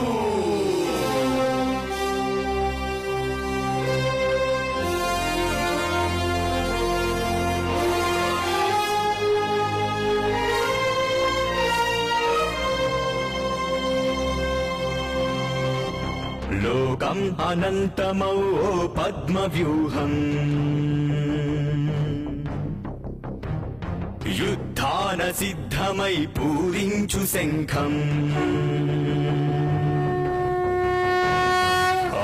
లోకం అనంతమౌ పద్మవ్యూహం, యుద్ధాన సిద్ధమై పూరించు శంఖం,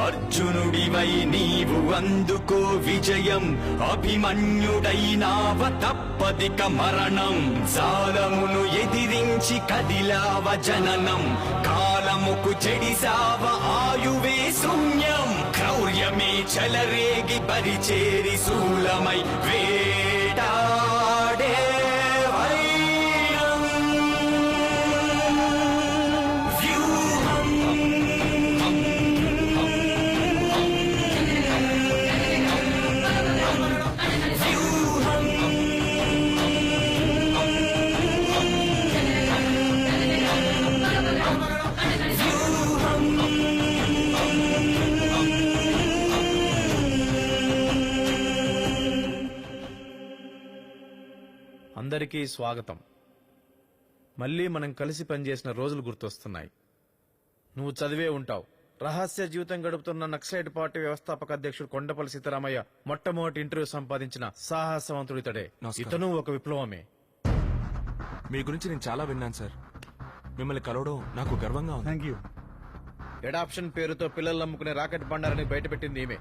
అర్జునుడివై నీవు అందుకో విజయం, అభిమన్యుడైనావ తప్పదిక మరణం, సాలమును ఎదిరించి కదిలావ జననం, కాలముకు చెడిసావ ఆయువే శూన్యం, క్రౌర్యమే చలరేగి పరిచేరి శూలమై వేటాడే అందరికీ స్వాగతం. మళ్ళీ మనం కలిసి పనిచేసిన రోజులు గుర్తొస్తున్నాయి. నువ్వు చదివే ఉంటావు. రహస్య జీవితం గడుపుతున్న నక్సలైట్ పార్టీ వ్యవస్థాపక అధ్యక్షుడు కొండపల్లి సీతారామయ్య మొట్టమొదటి ఇంటర్వ్యూ సంపాదించిన సాహసవంతుడితడే. ఇతను ఒక విప్లవమే. మీ గురించి నేను చాలా విన్నాను సార్. మిమ్మల్ని కలవడం నాకు గర్వంగా ఉంది. Thank you. ఎడాప్షన్ పేరుతో పిల్లలు నమ్ముకునే రాకెట్ బండారని బయటపెట్టింది ఈమె.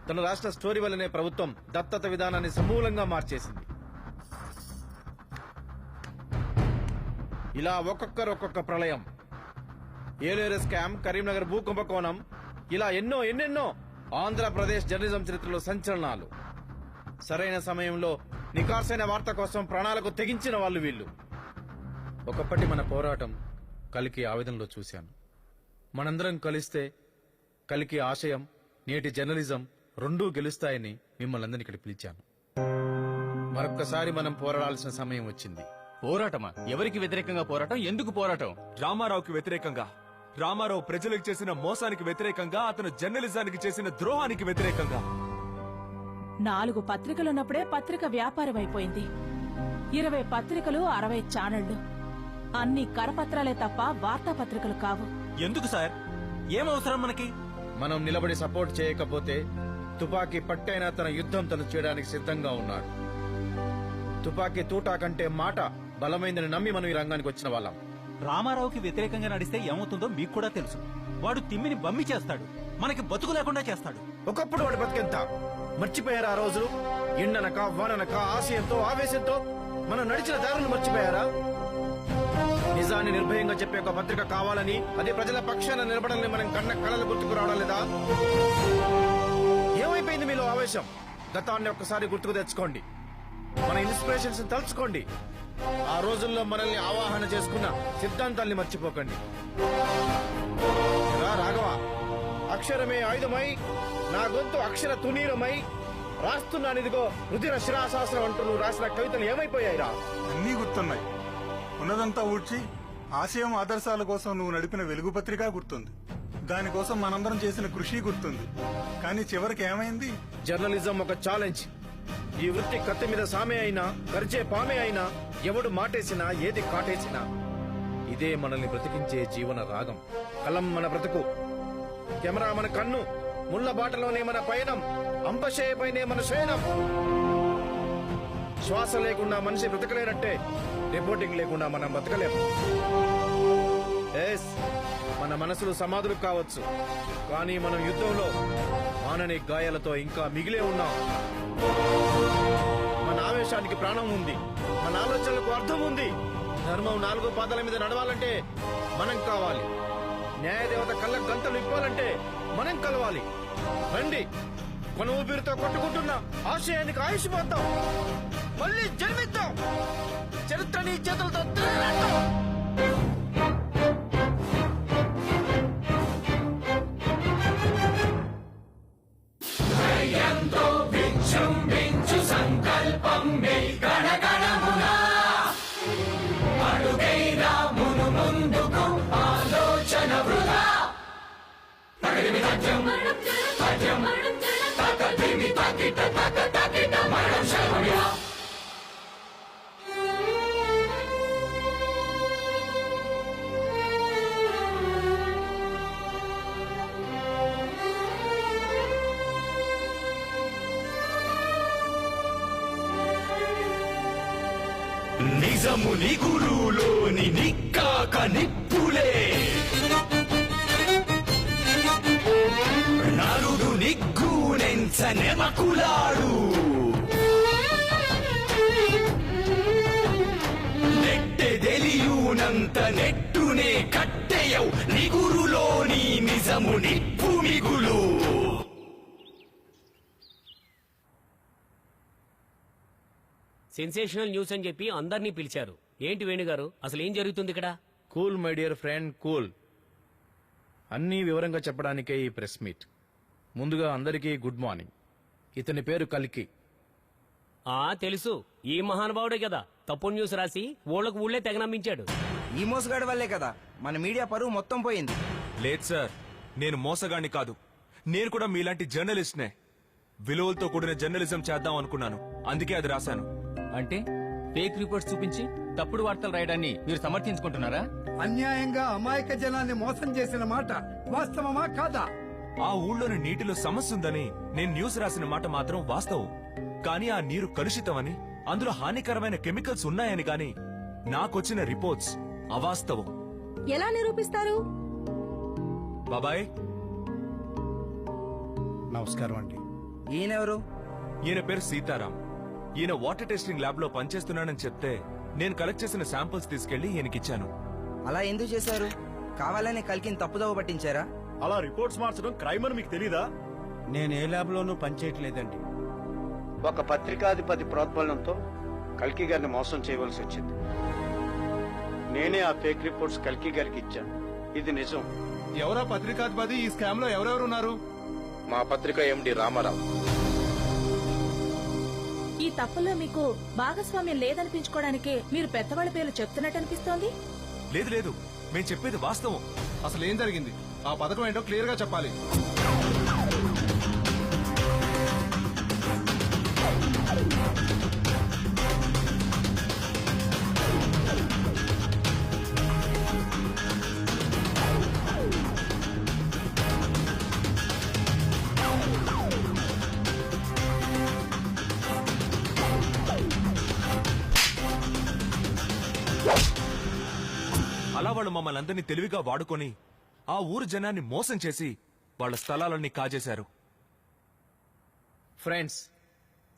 తన రాష్ట్ర స్టోరీ వల్లనే ప్రభుత్వం దత్తత విధానాన్ని సమూలంగా మార్చేసింది. ఇలా ఒక్కొక్క ప్రళయం, ఏలేరు స్కామ్, కరీంనగర్ భూ కుంభకోణం, ఇలా ఎన్నెన్నో ఆంధ్రప్రదేశ్ జర్నలిజం చరిత్రలో సంచలనాలు. సరైన సమయంలో నికార్సైన వార్త కోసం ప్రాణాలకు తెగించిన వాళ్ళు వీళ్ళు. ఒకప్పటి మన పోరాటం కలికి ఆవేదనలో చూశాను. మనందరం కలిస్తే కలికి ఆశయం, నేటి జర్నలిజం రెండూ గెలుస్తాయని మిమ్మల్ని అందరినీ ఇక్కడ పిలిచాను. మరొక్కసారి మనం పోరాడాల్సిన సమయం వచ్చింది. పోరాటమా? ఎవరికి వ్యతిరేకంగా పోరాటం? ఎందుకు పోరాటం? రామారావుకి వ్యతిరేకంగా. రామారావు ప్రజలకు చేసిన మోసానికి వ్యతిరేకంగా, అతను జర్నలిజానికి చేసిన ద్రోహానికి వ్యతిరేకంగా. 4 పత్రికలున్నప్పుడే పత్రిక వ్యాపారం అయిపోయింది. 20 పత్రికలు, 60 ఛానళ్లు. అన్ని కరపత్రాలే తప్ప వార్తాపత్రికలు కావు. ఎందుకు సార్? ఏం అవసరం మనకి? మనం నిలబడి సపోర్ట్ చేయకపోతే తుపాకీ పట్టైనా తన యుద్ధం తను చేయడానికి సిద్ధంగా ఉన్నాడు. తుపాకీ తూటా కంటే మాట బలమైందని నమ్మి మనం ఈ రంగానికి వచ్చిన వాళ్ళం. రామారావుకి వ్యతిరేకంగా నడిస్తే ఏమవుతుందో మీకు కూడా తెలుసు. వాడు తిమ్మిని బమ్మి చేస్తాడు, మనకి బతుకు లేకుండా చేస్తాడు. ఒకప్పుడు వాడి బతికెంత మర్చిపోయారా? ఆ రోజు ఎండనక వాననక ఆశయంతో ఆవేశంతో మనం నడిచిన దారులు మర్చిపోయారా? నిజాన్ని నిర్భయంగా చెప్పే ఒక పత్రిక కావాలని, అదే ప్రజల పక్షాన నిలబడాలని మనం కన్న కళలు గుర్తుకు రావడం లేదా? ఏమైపోయింది మీలో ఆవేశం? గతాన్ని ఒక్కసారి గుర్తుకు తెచ్చుకోండి. మన ఇన్స్పిరేషన్స్ తలుచుకోండి. ఆ రోజుల్లో మనల్ని ఆవాహన చేసుకున్న సిద్ధాంతాల్ని మర్చిపోకండి. రాఘవ, అక్షరమే ఆయుధమై, నా గొంతు అక్షర తునీరమై రాస్తున్నానిదిగో రుధిర శిరాశాస్త్రం అంటూ నువ్వు రాసిన కవితలు ఏమైపోయాయిరా? అన్నీ గుర్తున్నాయి. ఉన్నదంతా ఊడ్చి ఆశయం ఆదర్శాల కోసం నువ్వు నడిపిన వెలుగు పత్రిక గుర్తుంది. దానికోసం మనందరం చేసిన కృషి గుర్తుంది. కానీ చివరికి ఏమైంది? జర్నలిజం ఒక ఛాలెంజ్. ఈ వృత్తి కత్తి మీద సామే అయినా, కరిచే పామే అయినా, ఎవడు మాటేసినా, ఏది కాటేసినా ఇదే మనల్ని బ్రతికించే జీవన రాగం. కలం మన బ్రతుకు, కెమెరా మన కన్ను, ముళ్ళ బాటలోనే మన పయనం, అంపశయపైనే మన శయనం. శ్వాస లేకుండా మనిషి బ్రతకలేనట్టే రిపోర్టింగ్ లేకుండా మనం బతకలేము. మన మనసులు సమాధులు కావచ్చు, కానీ మనం యుద్ధంలో మానని గాయాలతో ఇంకా మిగిలే ఉన్నాం. మన ఆవేశానికి ప్రాణం ఉంది, మన ఆలోచనలకు అర్థం ఉంది. ధర్మం 4 పాదాల మీద నడవాలంటే మనం కావాలి. న్యాయదేవత కళ్ళ గంటలు ఇవ్వాలంటే మనం కలవాలి. రండి, మన ఊపిరితో కొట్టుకుంటున్న ఆశయానికి ఆయుష్ పోతాం, మళ్ళీ జన్మిద్దాం, చరిత్రని చేతులతో తిరగరాద్దాం. సంకల్పం గణగణమునా అడుగైనా మును ముందుకు ఆలోచన వృధా. తగిలిమి తథ్యం తథ్యం తగిలిమి తకిట తకిట మరణం శర్మయా. నిజము నిగురులోని నిక్కాక నిప్పులే, నరుడు నిగ్గునెంచనెమకులాడు. నెట్టెదెలియునంత నెట్టునే కట్టెయవు, నిగురులోని నిజము నిప్పు మిగులు. సెన్సేషనల్ న్యూస్ అని చెప్పి అందరినీ పిలిచారు. ఏంటి వేణుగారు, అసలు ఏం జరుగుతుంది ఇక్కడ? Cool my dear friend, cool. అన్నీ వివరంగా చెప్పడానికే ఈ ప్రెస్ మీట్. ముందుగా అందరికీ గుడ్ మార్నింగ్. ఇతని పేరు కల్కి. తెలుసు, ఈ మహానుభావుడే కదా తప్పు న్యూస్ రాసి ఊళ్ళకు ఊళ్ళే తెగ నమ్మించాడు. ఈ మోసగాడి వల్లే కదా మన మీడియా పరువు మొత్తం పోయింది. లేదు సార్, నేను మోసగాడిని కాదు. నేను కూడా మీలాంటి జర్నలిస్ట్నే. విలువలతో కూడిన జర్నలిజం చేద్దాం అనుకున్నాను, అందుకే అది రాశాను. అంటే ఫేక్ రిపోర్ట్స్ చూపించి తప్పుడు వార్తలు రాయడాన్ని మీరు సమర్థించుకుంటున్నారా? అన్యాయంగా అమాయక జనాన్ని మోసం చేసిన మాట వాస్తవమా కాదా? ఆ ఊళ్ళోని నీటిలో సమస్య ఉందని నేను న్యూస్ రాసిన మాట మాత్రం వాస్తవం. కానీ ఆ నీరు కలుషితమని, అందులో హానికరమైన కెమికల్స్ ఉన్నాయని గాని నాకొచ్చిన రిపోర్ట్స్ అవాస్తవం. ఎలా నిరూపిస్తారు? బాబాయ్ నమస్కారం అండి. ఈయనెవరు? ఈయన పేరు సీతారాం. ఈయన వాటర్ టెస్టింగ్ ల్యాబ్ లో పనిచేస్తున్నానని చెప్తే నేను కలెక్ట్ చేసిన శాంపుల్స్ తీసుకెళ్లి ఈయనకిచ్చాను. అలా ఎందుకు చేశారు? కావాలని కల్కిని తప్పుదోవ పట్టించారా? అలా రిపోర్ట్స్ మార్చడం క్రైమ్ అని మీకు తెలీదా? నేను ఏ ల్యాబ్ లోనూ పనిచేయట్లేదండి. ఒక పత్రికాధిపతి ప్రోద్బలంతో కల్కి గారిని మోసం చేయవలసి వచ్చింది. నేనే ఆ ఫేక్ రిపోర్ట్స్ కల్కి గారికి ఇచ్చాను. ఇది నిజం. ఎవరా పత్రికాధిపతి? ఈ స్కామ్ లో ఎవరెవరు ఉన్నారు? మా పత్రిక ఎండి రామారావు. ఈ తప్పులో మీకు భాగస్వామ్యం లేదనిపించుకోవడానికి మీరు పెద్దవాళ్ళ పేర్లు చెప్తున్నట్టు అనిపిస్తోంది. లేదు లేదు, మేము చెప్పేది వాస్తవం. అసలు ఏం జరిగింది? ఆ పథకం ఏంటో క్లియర్ గా చెప్పాలి. అలా వాళ్ళు మమ్మల్ని అందరినీ తెలివిగా వాడుకొని ఆ ఊరు జనాన్ని మోసం చేసి వాళ్ళ స్థలాలన్నీ కాజేశారు. ఫ్రెండ్స్,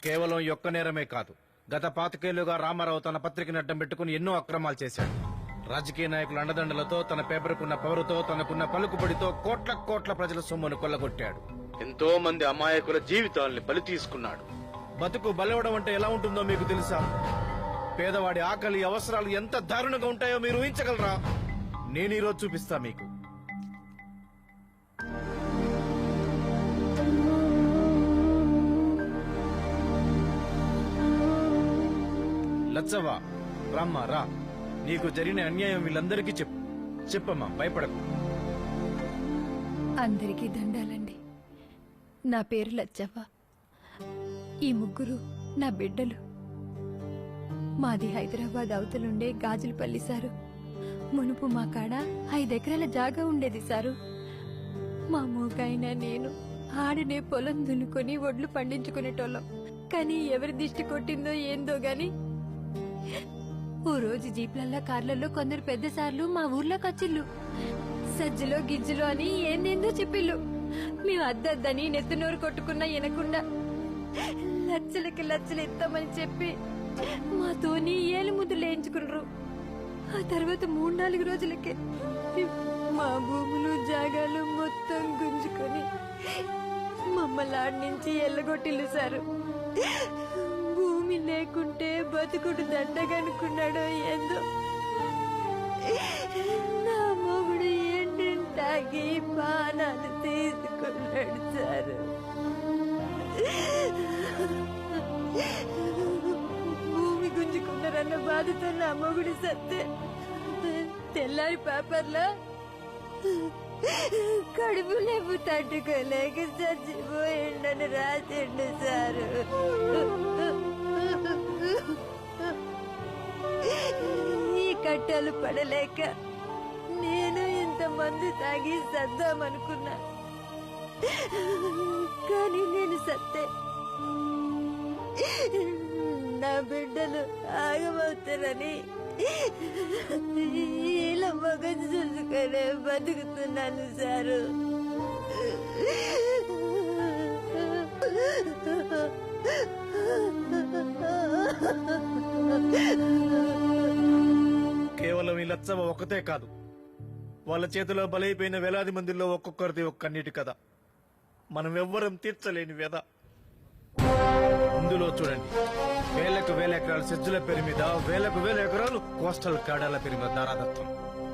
కేవలం ఒక్క నేరమే కాదు, గత 25 ఏళ్లుగా రామారావు తన పత్రికను అడ్డం పెట్టుకుని ఎన్నో అక్రమాలు చేశాడు. రాజకీయ నాయకుల అండదండలతో, తన పేపర్కున్న పవరుతో, తనకున్న పలుకుబడితో కోట్ల కోట్ల ప్రజల సొమ్మును కొల్లగొట్టాడు. ఎంతో మంది అమాయకుల జీవితాల్ని బలి తీసుకున్నాడు. బతుకు బలవడం అంటే ఎలా ఉంటుందో మీకు తెలుసా? పేదవాడి ఆకలి, అవసరాలు ఎంత దారుణంగా ఉంటాయో మీరు ఊహించగలరా? నేను ఈరోజు చూపిస్తా మీకు. లచ్చవ్వ, రమ్మా రా. నీకు జరిగిన అన్యాయం వీళ్ళందరికీ చెప్పమ్మా, భయపడకు. అందరికీ దండాలండి. నా పేరు లచ్చవ్వ. ఈ ముగ్గురు నా బిడ్డలు. మాది హైదరాబాద్ అవతలుండే గాజులపల్లి సారు. మునుపు మా కాడ 5 ఎకరాల జాగా ఉండేది సారు. మా మూగాయన నేను ఆడనే పొలం దున్నుకొని ఒడ్లు పండించుకునేటోళ్ళం. కానీ ఎవరి దిష్టి కొట్టిందో ఏందో గాని ఓ రోజు జీప్లల్లో, కార్లలో కొందరు పెద్ద సార్లు మా ఊర్లోకి వచ్చిళ్ళు. సజ్జలో గిజ్జలో అని ఏందేందో చెప్పిళ్ళు. మేము అద్దద్దని నెత్తునోరు కొట్టుకున్నా వినకుండా లచ్చలకి లచ్చలు ఇస్తామని చెప్పి మాతోని ఏలు ముద్దులు వేయించుకున్నారు. ఆ తర్వాత 3-4 రోజులకే మా భూములు జాగాలు మొత్తం గుంజుకొని మమ్మల్ని ఆడి నుంచి ఎల్లగొట్టిల్లుసారు. భూమి లేకుంటే బతుకుడు దండగనుకున్నాడో ఏందో. నా మొగుడు ఎండిని తాగి పానాలు తీసుకున్నాడు సారు. భూమి గుంజుకున్నారన్న బాధతో నా మొగుడు సత్తే తెల్లారి పేపర్లో కడుపు లేపు తట్టుకోలేక చచ్చిపోయిండని రాసిండు సారు. ఈ కట్టలు పడలేక నేను ఇంతమంది తాగి సద్దామనుకున్నా, కానీ నేను సత్తే. నా బిడ్డలు ఆగమవుతారని ఇలా మగం చూసుకొని బతుకుతున్నాను సారు. కేవలం ఈ లచ్చవ ఒక్కతే కాదు, వాళ్ళ చేతిలో బలైపోయిన వేలాది మందిలో ఒక్కొక్కరిది ఒక్క కన్నీటి కథ. మనం ఎవ్వరం తీర్చలేని వ్యధ. ఇందులో చూడండి, వేలకు వేల ఎకరాల సెజ్జుల పేరు మీద, వేలకు వేల ఎకరాలు కోస్టల్ కాడాల పేరు మీద దారాదత్వం.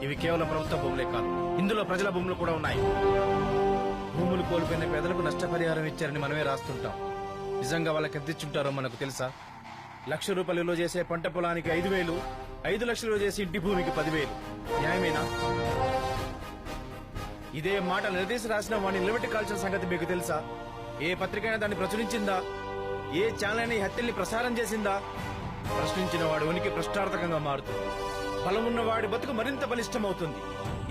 ఇవి కేవలం ప్రభుత్వ భూములే కాదు, ఇందులో ప్రజల భూములు కూడా ఉన్నాయి. భూములు కోల్పోయిన పేదలకు నష్టపరిహారం ఇచ్చారని మనమే రాస్తుంటాం. నిజంగా వాళ్ళకి ఎంత ఇచ్చుంటారో మనకు తెలుసా? ₹1,00,000 చేసే పంట పొలానికి 5,000, 5 లక్షలు చేసి ఇంటి భూమికి 10,000. న్యాయమేనా? ఇదే మాట నిలదీసి రాసిన వాడిని నిలబెట్టి కాల్చిన సంగతి మీకు తెలుసా? ఏ పత్రికైనా దాన్ని ప్రచురించిందా? ఏ ఛానల్ అయినా ఈ హత్యల్ని ప్రసారం చేసిందా? ప్రశ్నించిన వాడి ఉనికి ప్రశ్నార్థకంగా మారుతుంది. బలమున్న వాడి బతుకు మరింత బలిష్టమవుతుంది.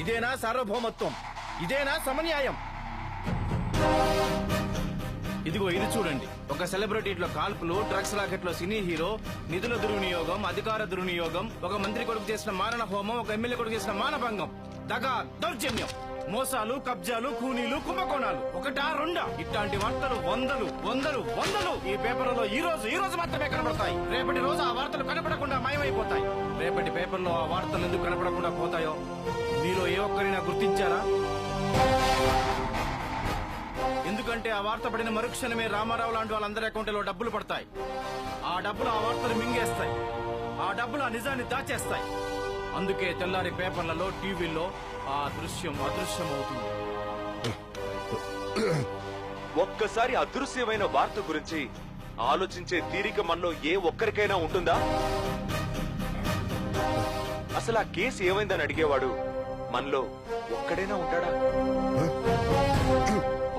ఇదేనా సార్వభౌమత్వం? ఇదేనా సమన్యాయం? ఇదిగో ఇది చూడండి, ఒక సెలబ్రిటీలో కాల్పులు, డ్రగ్స్ రాకెట్లో సినీ హీరో, నిధుల దుర్వినియోగం, అధికార దుర్వినియోగం, ఒక మంత్రి కొడుకు చేసిన మారణ హోమం, ఒక ఎమ్మెల్యే కొడుకు చేసిన మానభంగం, దగా, దౌర్జన్యం, మోసాలు, కబ్జాలు, కూనీలు, కుంభకోణాలు. ఒకటా రెండా? ఇట్లాంటి వార్తలు వందలు వందలు వందలు ఈ పేపర్లలో ఈ రోజు మాత్రమే కనబడతాయి. రేపటి రోజు ఆ వార్తలు కనపడకుండా మాయమైపోతాయి. రేపటి పేపర్లో ఆ వార్తలు ఎందుకు కనపడకుండా పోతాయో మీలో ఏ ఒక్కరైనా గుర్తించారా? ఎందుకంటే ఆ వార్త పడిన మరుక్షణమే రామారావు లాంటి వాళ్ళందరి అకౌంట్లో డబ్బులు పడతాయి. ఆ డబ్బులు ఆ వార్తలు మింగేస్తాయి. ఆ డబ్బులు ఆ నిజాన్ని దాచేస్తాయి. అందుకే తెల్లారి పేపర్లలో, టీవీల్లో ఆ దృశ్యం అదృశ్యమవుతుంది. ఒక్కసారి అదృశ్యమైన వార్త గురించి ఆలోచించే తీరిక మనలో ఏ ఒక్కరికైనా ఉంటుందా? అసలు ఆ కేసు ఏమైందని అడిగేవాడు మనలో ఒక్కడైనా ఉంటాడా?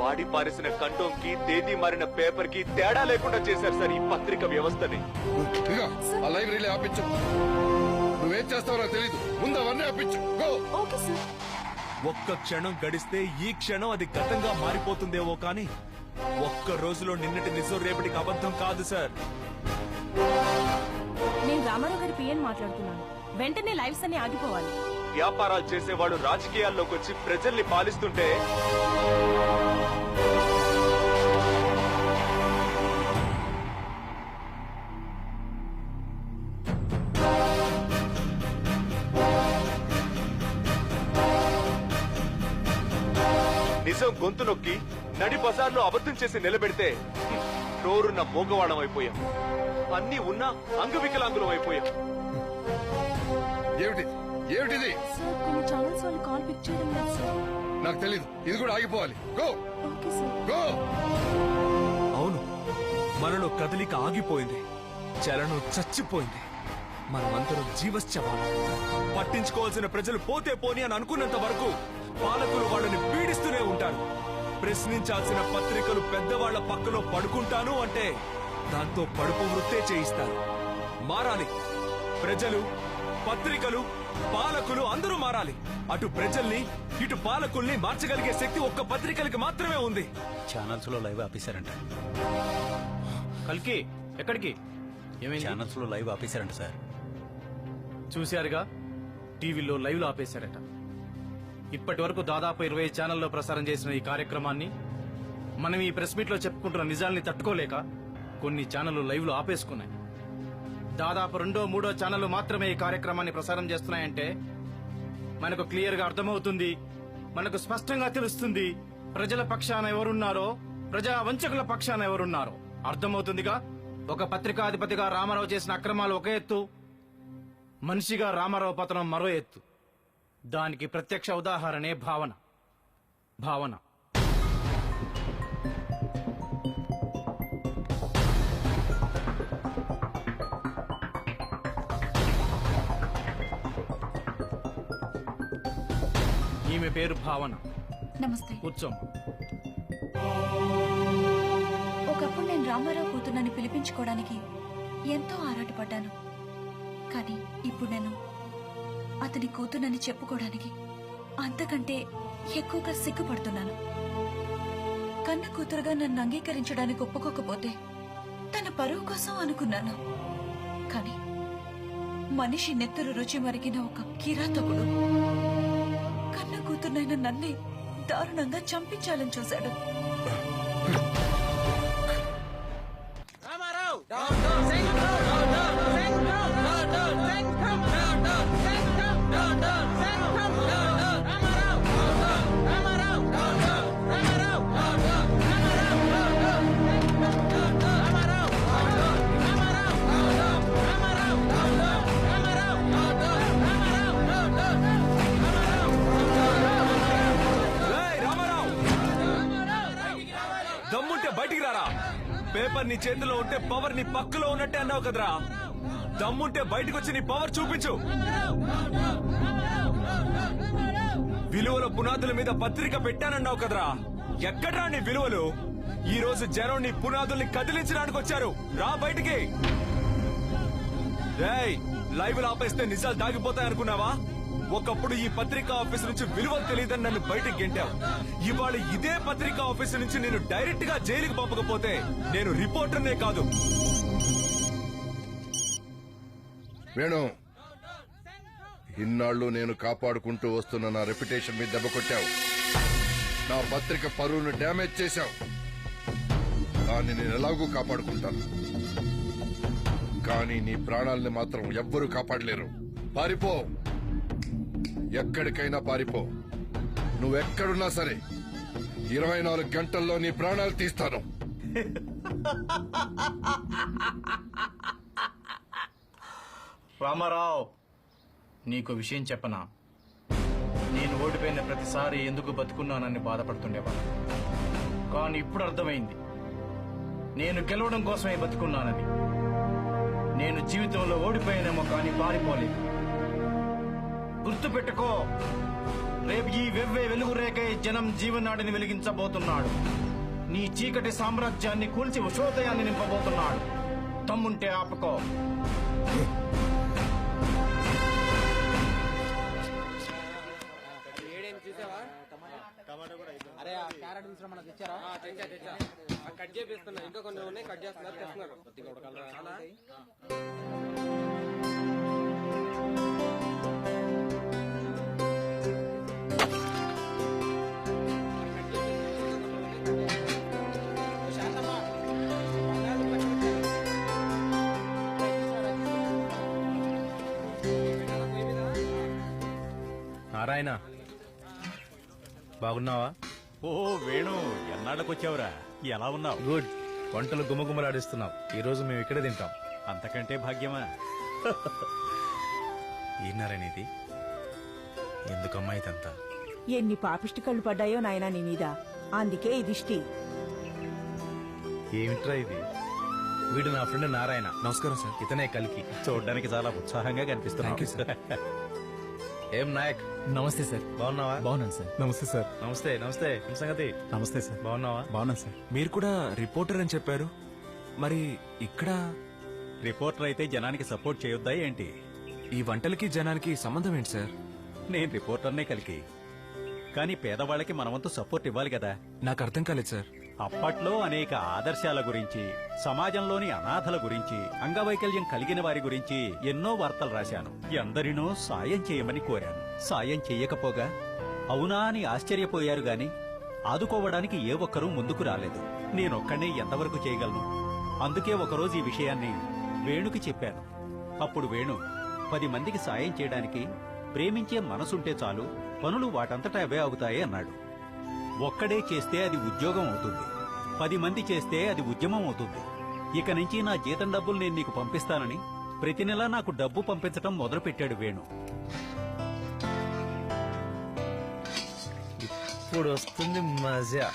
వాడి పారేసిన కండోంకి, తేదీ మారిన పేపర్ కి తేడా లేకుండా చేశారు సార్ ఈ పత్రిక వ్యవస్థని. ఆ లైబ్రరీలో ఆపించు. నువ్వేం చేస్తావో నాకు తెలీదు. ముందు అవన్నీ ఆపించు. ఒక్క క్షణం గడిస్తే ఈ క్షణం అది గతంగా మారిపోతుందేమో కానీ ఒక్క రోజులో నిన్నటి నిజం రేపటికి అబద్ధం కాదు సార్. నేను రామారావు గారి పిఎన్ మాట్లాడుతున్నాను. వెంటనే లైవ్స్ అన్ని ఆగిపోవాలి. వ్యాపారాలు చేసేవాడు రాజకీయాల్లోకి వచ్చి ప్రజల్ని పాలిస్తుంటే నిజం గొంతు నొక్కి నడి బజార్లో అబద్ధం చేసి నిలబెడితే నోరున్న మోగవాళ్ళం అయిపోయాం. అన్నీ ఉన్నా అంగవికలాంగులం అయిపోయాం. ఏమిటిది? కొన్ని ఛానల్స్ వాళ్ళు కాల్ పిక్ చేయడం లేదు సార్. నాకు తెలీదు. ఇది కూడా ఆగిపోవాలి. Go go. అవును, మనలో కదలిక ఆగిపోయింది, చలనం చచ్చిపోయింది. మనమందరం జీవశ్చవాలం. పట్టించుకోవాల్సిన ప్రజలు పోతే పోని అని అనుకున్నంత వరకు పాలకులు వాళ్ళని పీడిస్తూనే ఉంటారు. ప్రశ్నించాల్సిన పత్రికలు పెద్దవాళ్ల పక్కలో పడుకుంటాను అంటే దాంతో పడుపు వృత్తే చేయిస్తారు. మారాలి. ప్రజలు, పత్రికలు, పాలకులు అందరూ మారాలి. అటు ప్రజల్ని, ఇటు పాలకుల్ని మార్చగలిగే శక్తి ఒక్క పత్రికలకి మాత్రమే ఉంది. ఛానల్స్ లో లైవ్ ఆపేశారంట. కల్కి ఎక్కడికి? ఛానల్స్ లో లైవ్ ఆపేశారంట సార్. చూశారుగా, టీవీలో లైవ్ లో ఆపేశారట. ఇప్పటి వరకు దాదాపు 20 ఛానల్లో ప్రసారం చేసిన ఈ కార్యక్రమాన్ని మనం ఈ ప్రెస్ మీట్ లో చెప్పుకుంటున్న నిజాల్ని తట్టుకోలేక కొన్ని ఛానళ్లు లైవ్ లో ఆపేసుకున్నాయి. దాదాపు 2ో 3ో ఛానళ్లు మాత్రమే ఈ కార్యక్రమాన్ని ప్రసారం చేస్తున్నాయంటే మనకు క్లియర్ గా అర్థమవుతుంది మనకు స్పష్టంగా తెలుస్తుంది ప్రజల పక్షాన ఎవరున్నారో, ప్రజా వంచకుల పక్షాన ఎవరున్నారో అర్థమవుతుందిగా. ఒక పత్రికాధిపతిగా రామారావు చేసిన అక్రమాలు ఒక ఎత్తు, మనిషిగా రామారావు పతనం మరో ఎత్తు. దానికి ప్రత్యక్ష ఉదాహరణే భావన. భావన ఈమె పేరు భావన. నమస్తే. కూర్చోమ్మ. ఒకప్పుడు నేను రామారావు కూతుర్నని పిలిపించుకోవడానికి ఎంతో ఆరాటపడ్డాను. కానీ ఇప్పుడు నేను అతని కూతుర్నని చెప్పుకోవడానికి అంతకంటే ఎక్కువగా సిగ్గుపడుతున్నాను. కన్న కూతురుగా నన్ను అంగీకరించడానికి ఒప్పుకోకపోతే తన పరువు కోసం అనుకున్నాను. కానీ మనిషి నెత్తరు రుచి మరిగిన ఒక కిరాతకుడు కన్న కూతుర్నైన నన్నే దారుణంగా చంపించాలని చూశాడు. దమ్ముంటే బయటికి రారా. పేపర్ నీ చేతిలో ఉంటే పవర్ నీ పక్కలో ఉన్నట్టే అన్నావు కదరా. దమ్ముంటే బయటకు వచ్చి నీ పవర్ చూపించు. విలువల పునాదుల మీద పత్రిక పెట్టానన్నావు కదరా. ఎక్కడ్రా నీ విలువలు? ఈ రోజు జనం నీ పునాదుల్ని కదిలించడానికి వచ్చారు. రా బయటికి. రేయ్, లైవ్ ఆపేస్తే నిజాలు దాగిపోతాయి అనుకున్నావా? ఒకప్పుడు ఈ పత్రికా ఆఫీస్ నుంచి విలువలు తెలియదని నన్ను బయటికి గెంటావు. ఇవాళ ఇదే పత్రికా ఆఫీస్ నుంచి నేను డైరెక్ట్ గా జైలుకి పంపకపోతే నేను రిపోర్టర్నే కాదు. వేణు, ఇన్నాళ్ళు నేను కాపాడుకుంటూ వస్తున్న నా రెప్యుటేషన్ మీద దెబ్బ కొట్టావు. నా పత్రిక పరువును డ్యామేజ్ చేశావు. దాన్ని నేను ఎలాగూ కాపాడుకుంటాను. కానీ నీ ప్రాణాలని మాత్రం ఎవ్వరూ కాపాడలేరు. పారిపో, ఎక్కడికైనా పారిపో. నువ్వెక్కడున్నా సరే 24 గంటల్లో నీ ప్రాణాలు తీస్తాను. రామారావు, నీకు విషయం చెప్పనా? నేను ఓడిపోయిన ప్రతిసారి ఎందుకు బతుకున్నానని బాధపడుతుండేవాడు. కానీ ఇప్పుడు అర్థమైంది, నేను గెలవడం కోసమే బతుకున్నానని. నేను జీవితంలో ఓడిపోయానేమో కానీ పారిపోలేదు. గుర్తుపెట్టుకో, రేపు ఈ వెవ్వే వెలుగు రేఖే జనం జీవనాడిని వెలిగించబోతున్నాడు. నీ చీకటి సామ్రాజ్యాన్ని కూల్చి ఉషోదయాన్ని నింపబోతున్నాడు. తమ్ముంటే ఆపుకో. కట్ చేపిస్తున్నా, ఇంకా కొన్ని ఉన్నాయి, కట్ చేస్తున్నారు, తెస్తున్నారు. నారాయణ, బాగున్నావా? ఓ వేణు, ఎన్నాళ్ళకొచ్చావురా? ఎలా ఉన్నావు? గుడ్. వంటలు గుమగుమలాడిస్తున్నావు. ఈ రోజు మేము ఇక్కడే తింటాం. అంతకంటే భాగ్యమా? ఈ నారాయణ, ఇది ఎందుకమ్మా ఇదంతా? ఎన్ని పాపిష్టి కళ్ళు పడ్డాయో నాయనా నీ మీద, అందుకే ఈ దిష్టి. ఏమిట్రా ఇది? వీడు నా ఫ్రెండ్ నారాయణ. నమస్కారం సార్. ఇతనే కలికి. చూడడానికి చాలా ఉత్సాహంగా కనిపిస్తున్నావు సార్. ఏం నాయక్? నమస్తే సార్. బాగున్నావా? బాగున్నాను సార్. నమస్తే సార్. నమస్తే. నమస్తే. ఏం సంగతి? నమస్తే సార్. బాగున్నావా? బాగున్నాను సార్. మీరు కూడా రిపోర్టర్ అని చెప్పారు. మరి ఇక్కడ రిపోర్టర్ అయితే జనానికి సపోర్ట్ చేయొద్దా ఏంటి? ఈ వంటలకి జనానికి సంబంధం ఏంటి సార్? నేను రిపోర్టర్నే కలికి, కానీ పేదవాళ్ళకి మనవంతు సపోర్ట్ ఇవ్వాలి కదా. నాకు అర్థం కాలేదు సార్. అప్పట్లో అనేక ఆదర్శాల గురించి, సమాజంలోని అనాథల గురించి, అంగవైకల్యం కలిగిన వారి గురించి ఎన్నో వార్తలు రాశాను. ఎందరినో సాయం చేయమని కోరాను. సాయం చెయ్యకపోగా అవునా అని ఆశ్చర్యపోయారు గాని ఆదుకోవడానికి ఏ ఒక్కరూ ముందుకు రాలేదు. నేనొక్కడే ఎంతవరకు చేయగలను? అందుకే ఒకరోజు ఈ విషయాన్ని వేణుకి చెప్పాను. అప్పుడు వేణు 10 మందికి సాయం చేయడానికి ప్రేమించే మనసుంటే చాలు, పనులు వాటంతటా అవే అవుతాయి అన్నాడు. ఒక్కడే చేస్తే అది ఉద్యోగం అవుతుంది, 10 మంది చేస్తే అది ఉద్యమం అవుతుంది. ఇక నుంచి నా జీతం డబ్బులు నేను నీకు పంపిస్తానని ప్రతి నెలా నాకు డబ్బు పంపించటం మొదలుపెట్టాడు వేణు. ఇప్పుడు వస్తుంది మజా.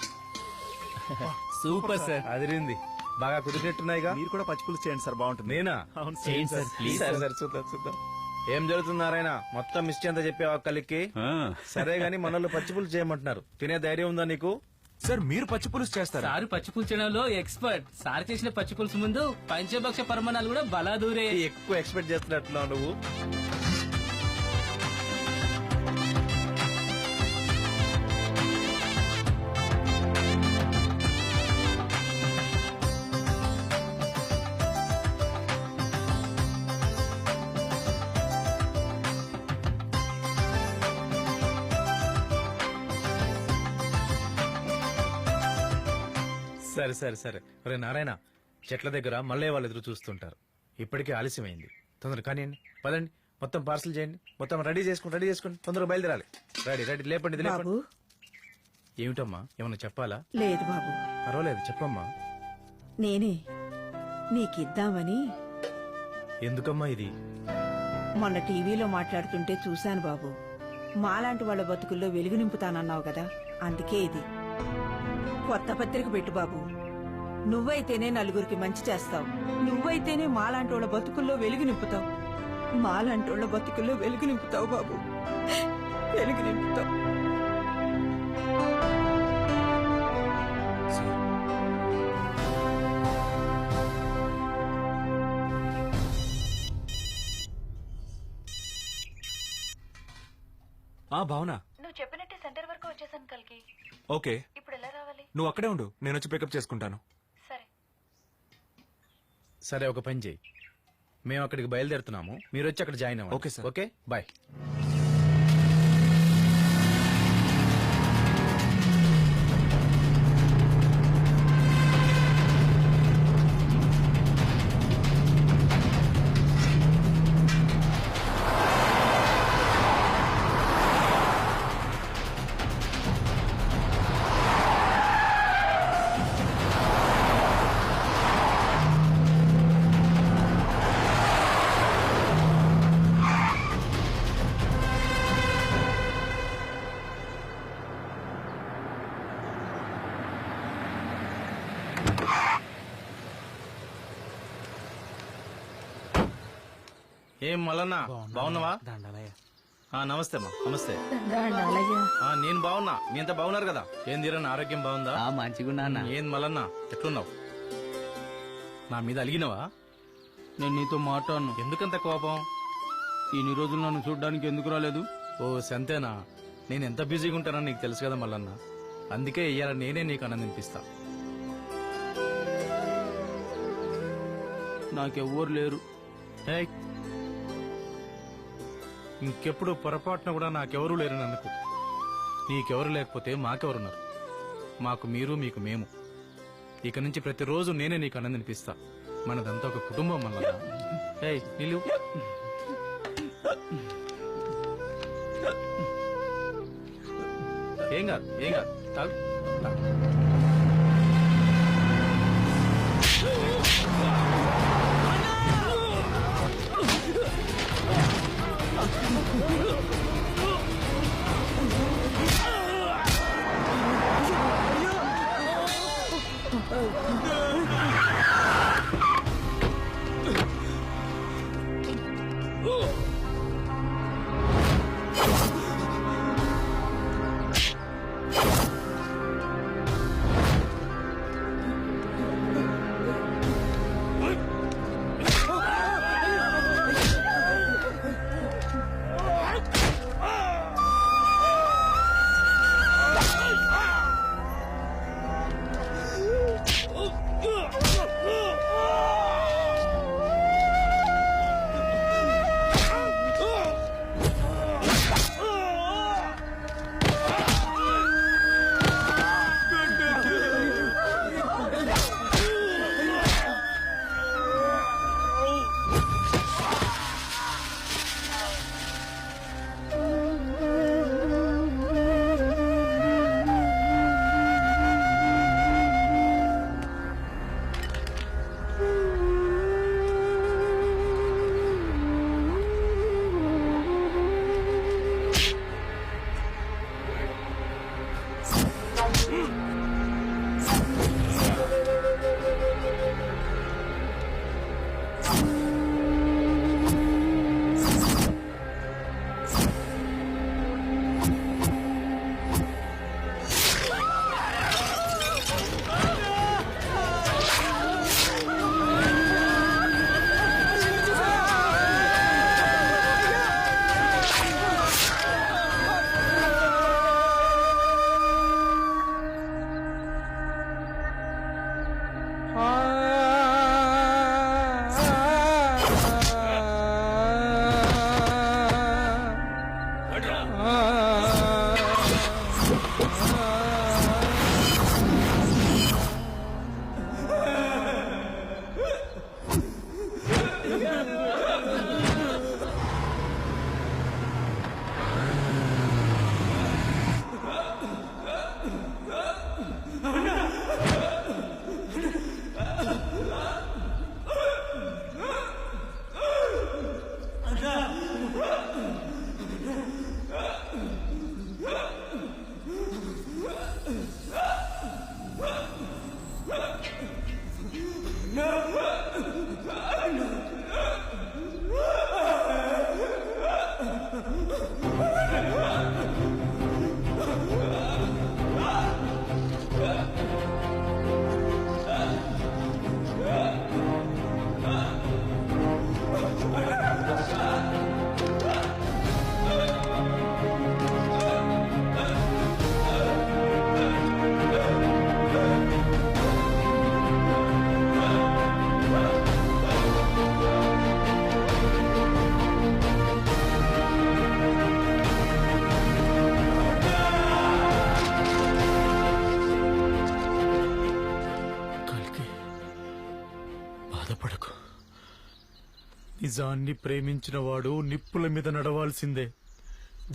Super sir. అదిరింది. బాగా కుదిరినట్టున్నాయిగా. మీరు కూడా పచ్చిపులుసు చేయండి సార్, బాగుంటుంది. నేనా? చేయండి సార్, ప్లీజ్ సరే సరే, చూద్దాం చూద్దాం. ఏం జరుగుతుంది నారాయణ? మొత్తం మిస్టేక్ అంతా చెప్పావా కలికి? సరే గాని మనల్ని పచ్చిపులుసు చేయమంటున్నారు, తినే ధైర్యం ఉందా నీకు? సార్ మీరు పచ్చి పులుసు చేస్తారా? సార్ పచ్చి పులుచడంలో ఎక్స్పర్ట్. సార్ చేసిన పచ్చి పులుసు ముందు పంచభక్ష పరమాణాలు కూడా బలా దూరే. ఎక్కువ ఎక్స్పెక్ట్ చేస్తున్నట్టున్నావు నువ్వు. సరే సరే సరే. ఒరే నారాయణ, చెట్ల దగ్గర మల్లయ్య వాళ్ళు ఎదురు చూస్తుంటారు. ఇప్పటికే ఆలస్యమైంది, తొందరగా కానివ్వండి. పదండి, మొత్తం పార్సల్ చేయండి. మొత్తం రెడీ చేసుకోండి, తొందరగా బయలుదేరాలి. రెడీ రెడీ, లేపండి ఇది లేపండి. ఏమిటమ్మా, ఏమన్నా చెప్పాలా? లేదు బాబు. పర్వాలేదు, చెప్పమ్మా. నేనే నీకిద్దామని. ఎందుకమ్మా ఇది? మొన్న టీవీలో మాట్లాడుతుంటే చూశాను బాబు. మాలాంటి వాళ్ళ బతుకుల్లో వెలుగు నింపుతానన్నావు కదా, అందుకే ఇది. కొత్త పత్రిక పెట్టు బాబు. నువ్వైతేనే నలుగురికి మంచి చేస్తావు. నువ్వైతేనే మాలాంటి వాళ్ళ బతుకుల్లో వెలుగు నింపుతావు. మాలాంటి వాళ్ళ బతుకుల్లో వెలుగు నింపుతావు బాబు, వెలుగు నింపుతావు. భావన, నువ్వు చెప్పినట్టే సెంటర్ వరకు వచ్చేసాను కలికి. ఓకే, ఇప్పుడు ఎలా రావాలి? నువ్వు అక్కడే ఉండు, నేను వచ్చి పికప్ చేసుకుంటాను. సరే సరే, ఒక పని చేయి. మేము అక్కడికి బయలుదేరుతున్నాము, మీరు వచ్చి అక్కడ జాయిన్ అవ్వండి. Okay sir. Okay, bye. ఏం మల్లన్నా, బాగున్నావా? నమస్తే అమ్మా. నమస్తే. నేను బాగున్నా, మీ అంతా బాగున్నారు కదా? ఏం తీరన్న, ఆరోగ్యం బాగుందా? మంచిగున్నా. ఏం మల్లన్నా, ఎట్లున్నావు? నా మీద అలిగినవా? నేను నీతో మాట్లాడను. ఎందుకంత కోపం? ఇన్ని రోజులు నన్ను చూడడానికి ఎందుకు రాలేదు? ఓ సంతేనా, నేను ఎంత బిజీగా ఉంటానని నీకు తెలుసు కదా మల్లన్న. అందుకే ఇయ్యాల నేనే నీకు ఆనందినిపిస్తా. నాకెవ్వరు లేరు. ఏయ్, ఇంకెప్పుడు పొరపాటున కూడా నాకెవరూ లేరని అనుకో. నీకెవరు లేకపోతే మాకెవరున్నారు? మాకు మీరు, మీకు మేము. ఇక నుంచి ప్రతిరోజు నేనే నీకు ఆనందనిపిస్తా. మనదంతా ఒక కుటుంబం మళ్ళా. ఏయ్ నిలు. ఏం కాదు, ఏం కాదు, తాగు. నిజాన్ని ప్రేమించిన వాడు నిప్పుల మీద నడవాల్సిందే,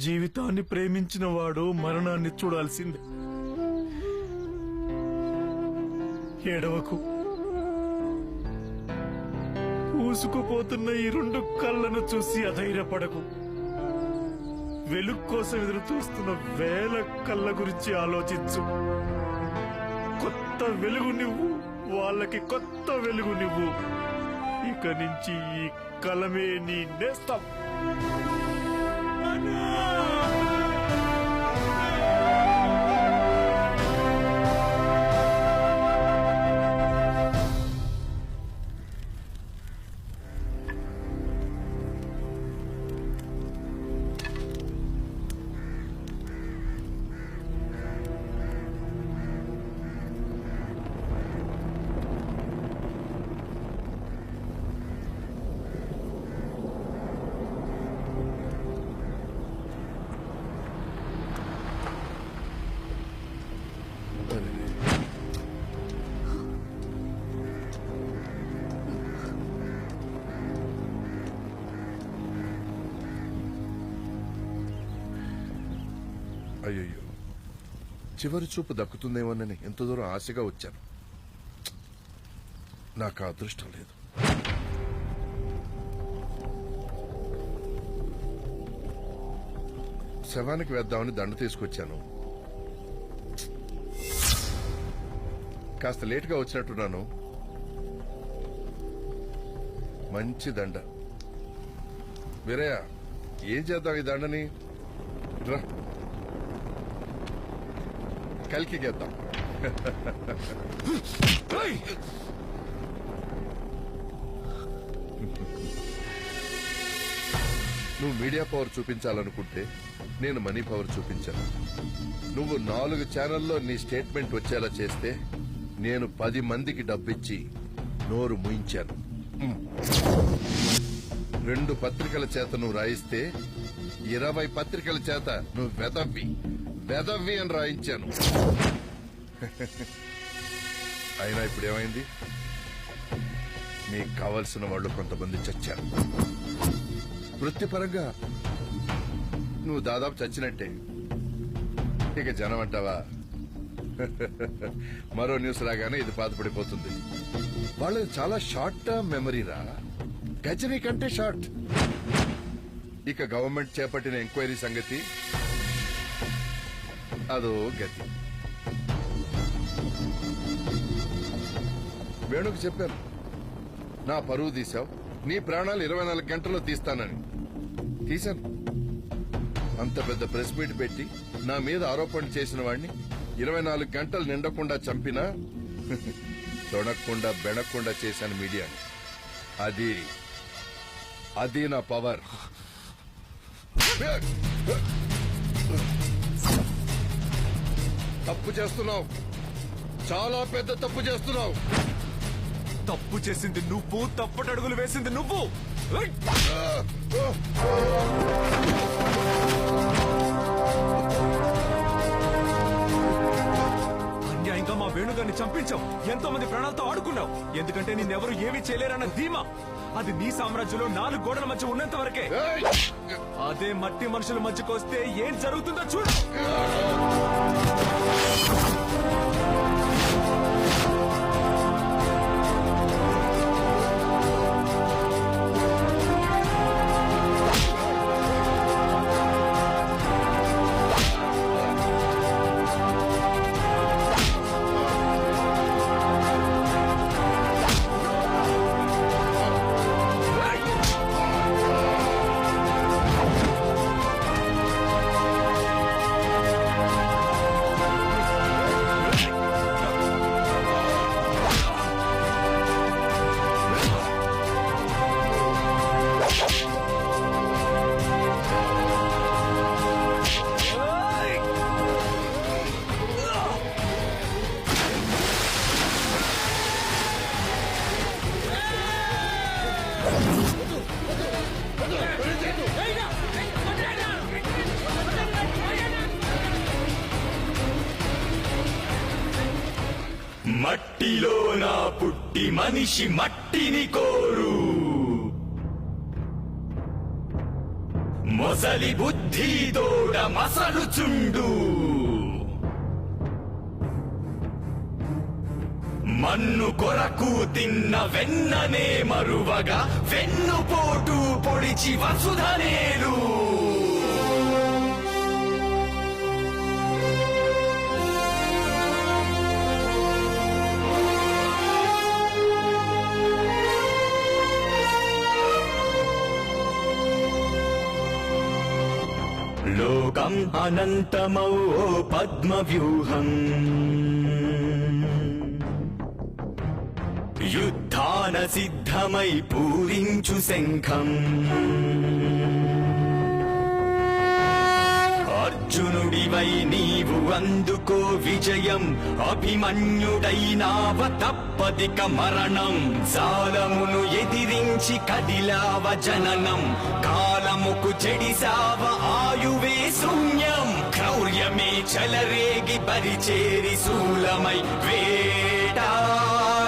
జీవితాన్ని ప్రేమించిన వాడు మరణాన్ని చూడాల్సిందే. ఏడవకు. ఊసుకుపోతున్న ఈ రెండు కళ్ళను చూసి అధైర్యపడకు. వెలుగు కోసం ఎదురు చూస్తున్న వేల కళ్ళ గురించి ఆలోచించు. కొత్త వెలుగు నువ్వు, వాళ్ళకి కొత్త వెలుగు నువ్వు. ఇక నుంచి ఈ కలమే నీ నేస్తం. అయ్యయ్యో, చివరి చూపు దక్కుతుందేమోనని ఎంత దూరం ఆశగా వచ్చాను. నాకు ఆ అదృష్టం లేదు. శవానికి వేద్దామని దండ తీసుకొచ్చాను. కాస్త లేటుగా వచ్చినట్టున్నాను. మంచి దండ. వీరయ్య, ఏం చేద్దాం ఈ దండని? రా, కల్కి గేద్దాం. నువ్వు మీడియా పవర్ చూపించాలనుకుంటే నేను మనీ పవర్ చూపించాను. నువ్వు 4 ఛానల్లో నీ స్టేట్మెంట్ వచ్చేలా చేస్తే నేను 10 మందికి డబ్బిచ్చి నోరు ముయించాను. 2 పత్రికల చేత నువ్వు రాయిస్తే 20 పత్రికల చేత నువ్వు వెదవ్వి అని రాయించాను. అయినా ఇప్పుడు ఏమైంది? నీకు కావలసిన వాళ్ళు కొంతమంది చచ్చారు. వృత్తిపరంగా నువ్వు దాదాపు చచ్చినట్టే. ఇక జనం అంటావా? మరో న్యూస్ రాగానే ఇది పాతపడిపోతుంది. వాళ్ళది చాలా షార్ట్ టర్మ్ మెమరీరా, గజనీ కంటే షార్ట్. ఇక గవర్నమెంట్ చేపట్టిన ఎంక్వైరీ సంగతి అదో గతి. వేణుకు చెప్పాను, నా పరువు తీశావు, నీ ప్రాణాలు 24 గంటల్లో తీస్తానని. తీశాను. అంత పెద్ద ప్రెస్ మీట్ పెట్టి నా మీద ఆరోపణలు చేసిన వాడిని 24 గంటలు నిండకుండా చంపినా తొడకుండా బెణకుండా చేశాను మీడియాని. అది నా పవర్. తప్పు చేస్తున్నావు, చాలా పెద్ద తప్పు చేస్తున్నావు. తప్పు చేసింది నువ్వు, తప్పటడుగులు వేసింది నువ్వు. అన్యాయంగా మా వేణుగారిని చంపించావు. ఎంతో మంది ప్రాణాలతో ఆడుకున్నావు. ఎందుకంటే నిన్నెవరు ఏమీ చేయలేరన్న ధీమా. అది నీ సామ్రాజ్యంలో 4 గోడల మధ్య ఉన్నంత వరకే. అదే మట్టి మనుషుల మధ్యకు వస్తే ఏం జరుగుతుందో చూడు. మట్టిలో నా పుట్టి మనిషి మట్టిని కోరు. మొసలి బుద్ధి తోడ మసలుచుండు మన్ను కొరకు తిన్న వెన్ననే మరువగా వెన్నుపోటు పొడిచి వసుధనేలు లోకం అనంతమౌ పద్మవ్యూహం యుద్ధాన సిద్ధమై పూరించు శంఖం అర్జునుడివై నీవు అందుకో విజయం అభిమన్యుడైనావ తప్పదిక మరణం జాలమును ఎదిరించి కదిలావ జననం కాలముకు చెడిసావ ఆయువే శూన్యం క్రౌర్యమే చలరేగి పరిచేరి శూలమై వేటాడే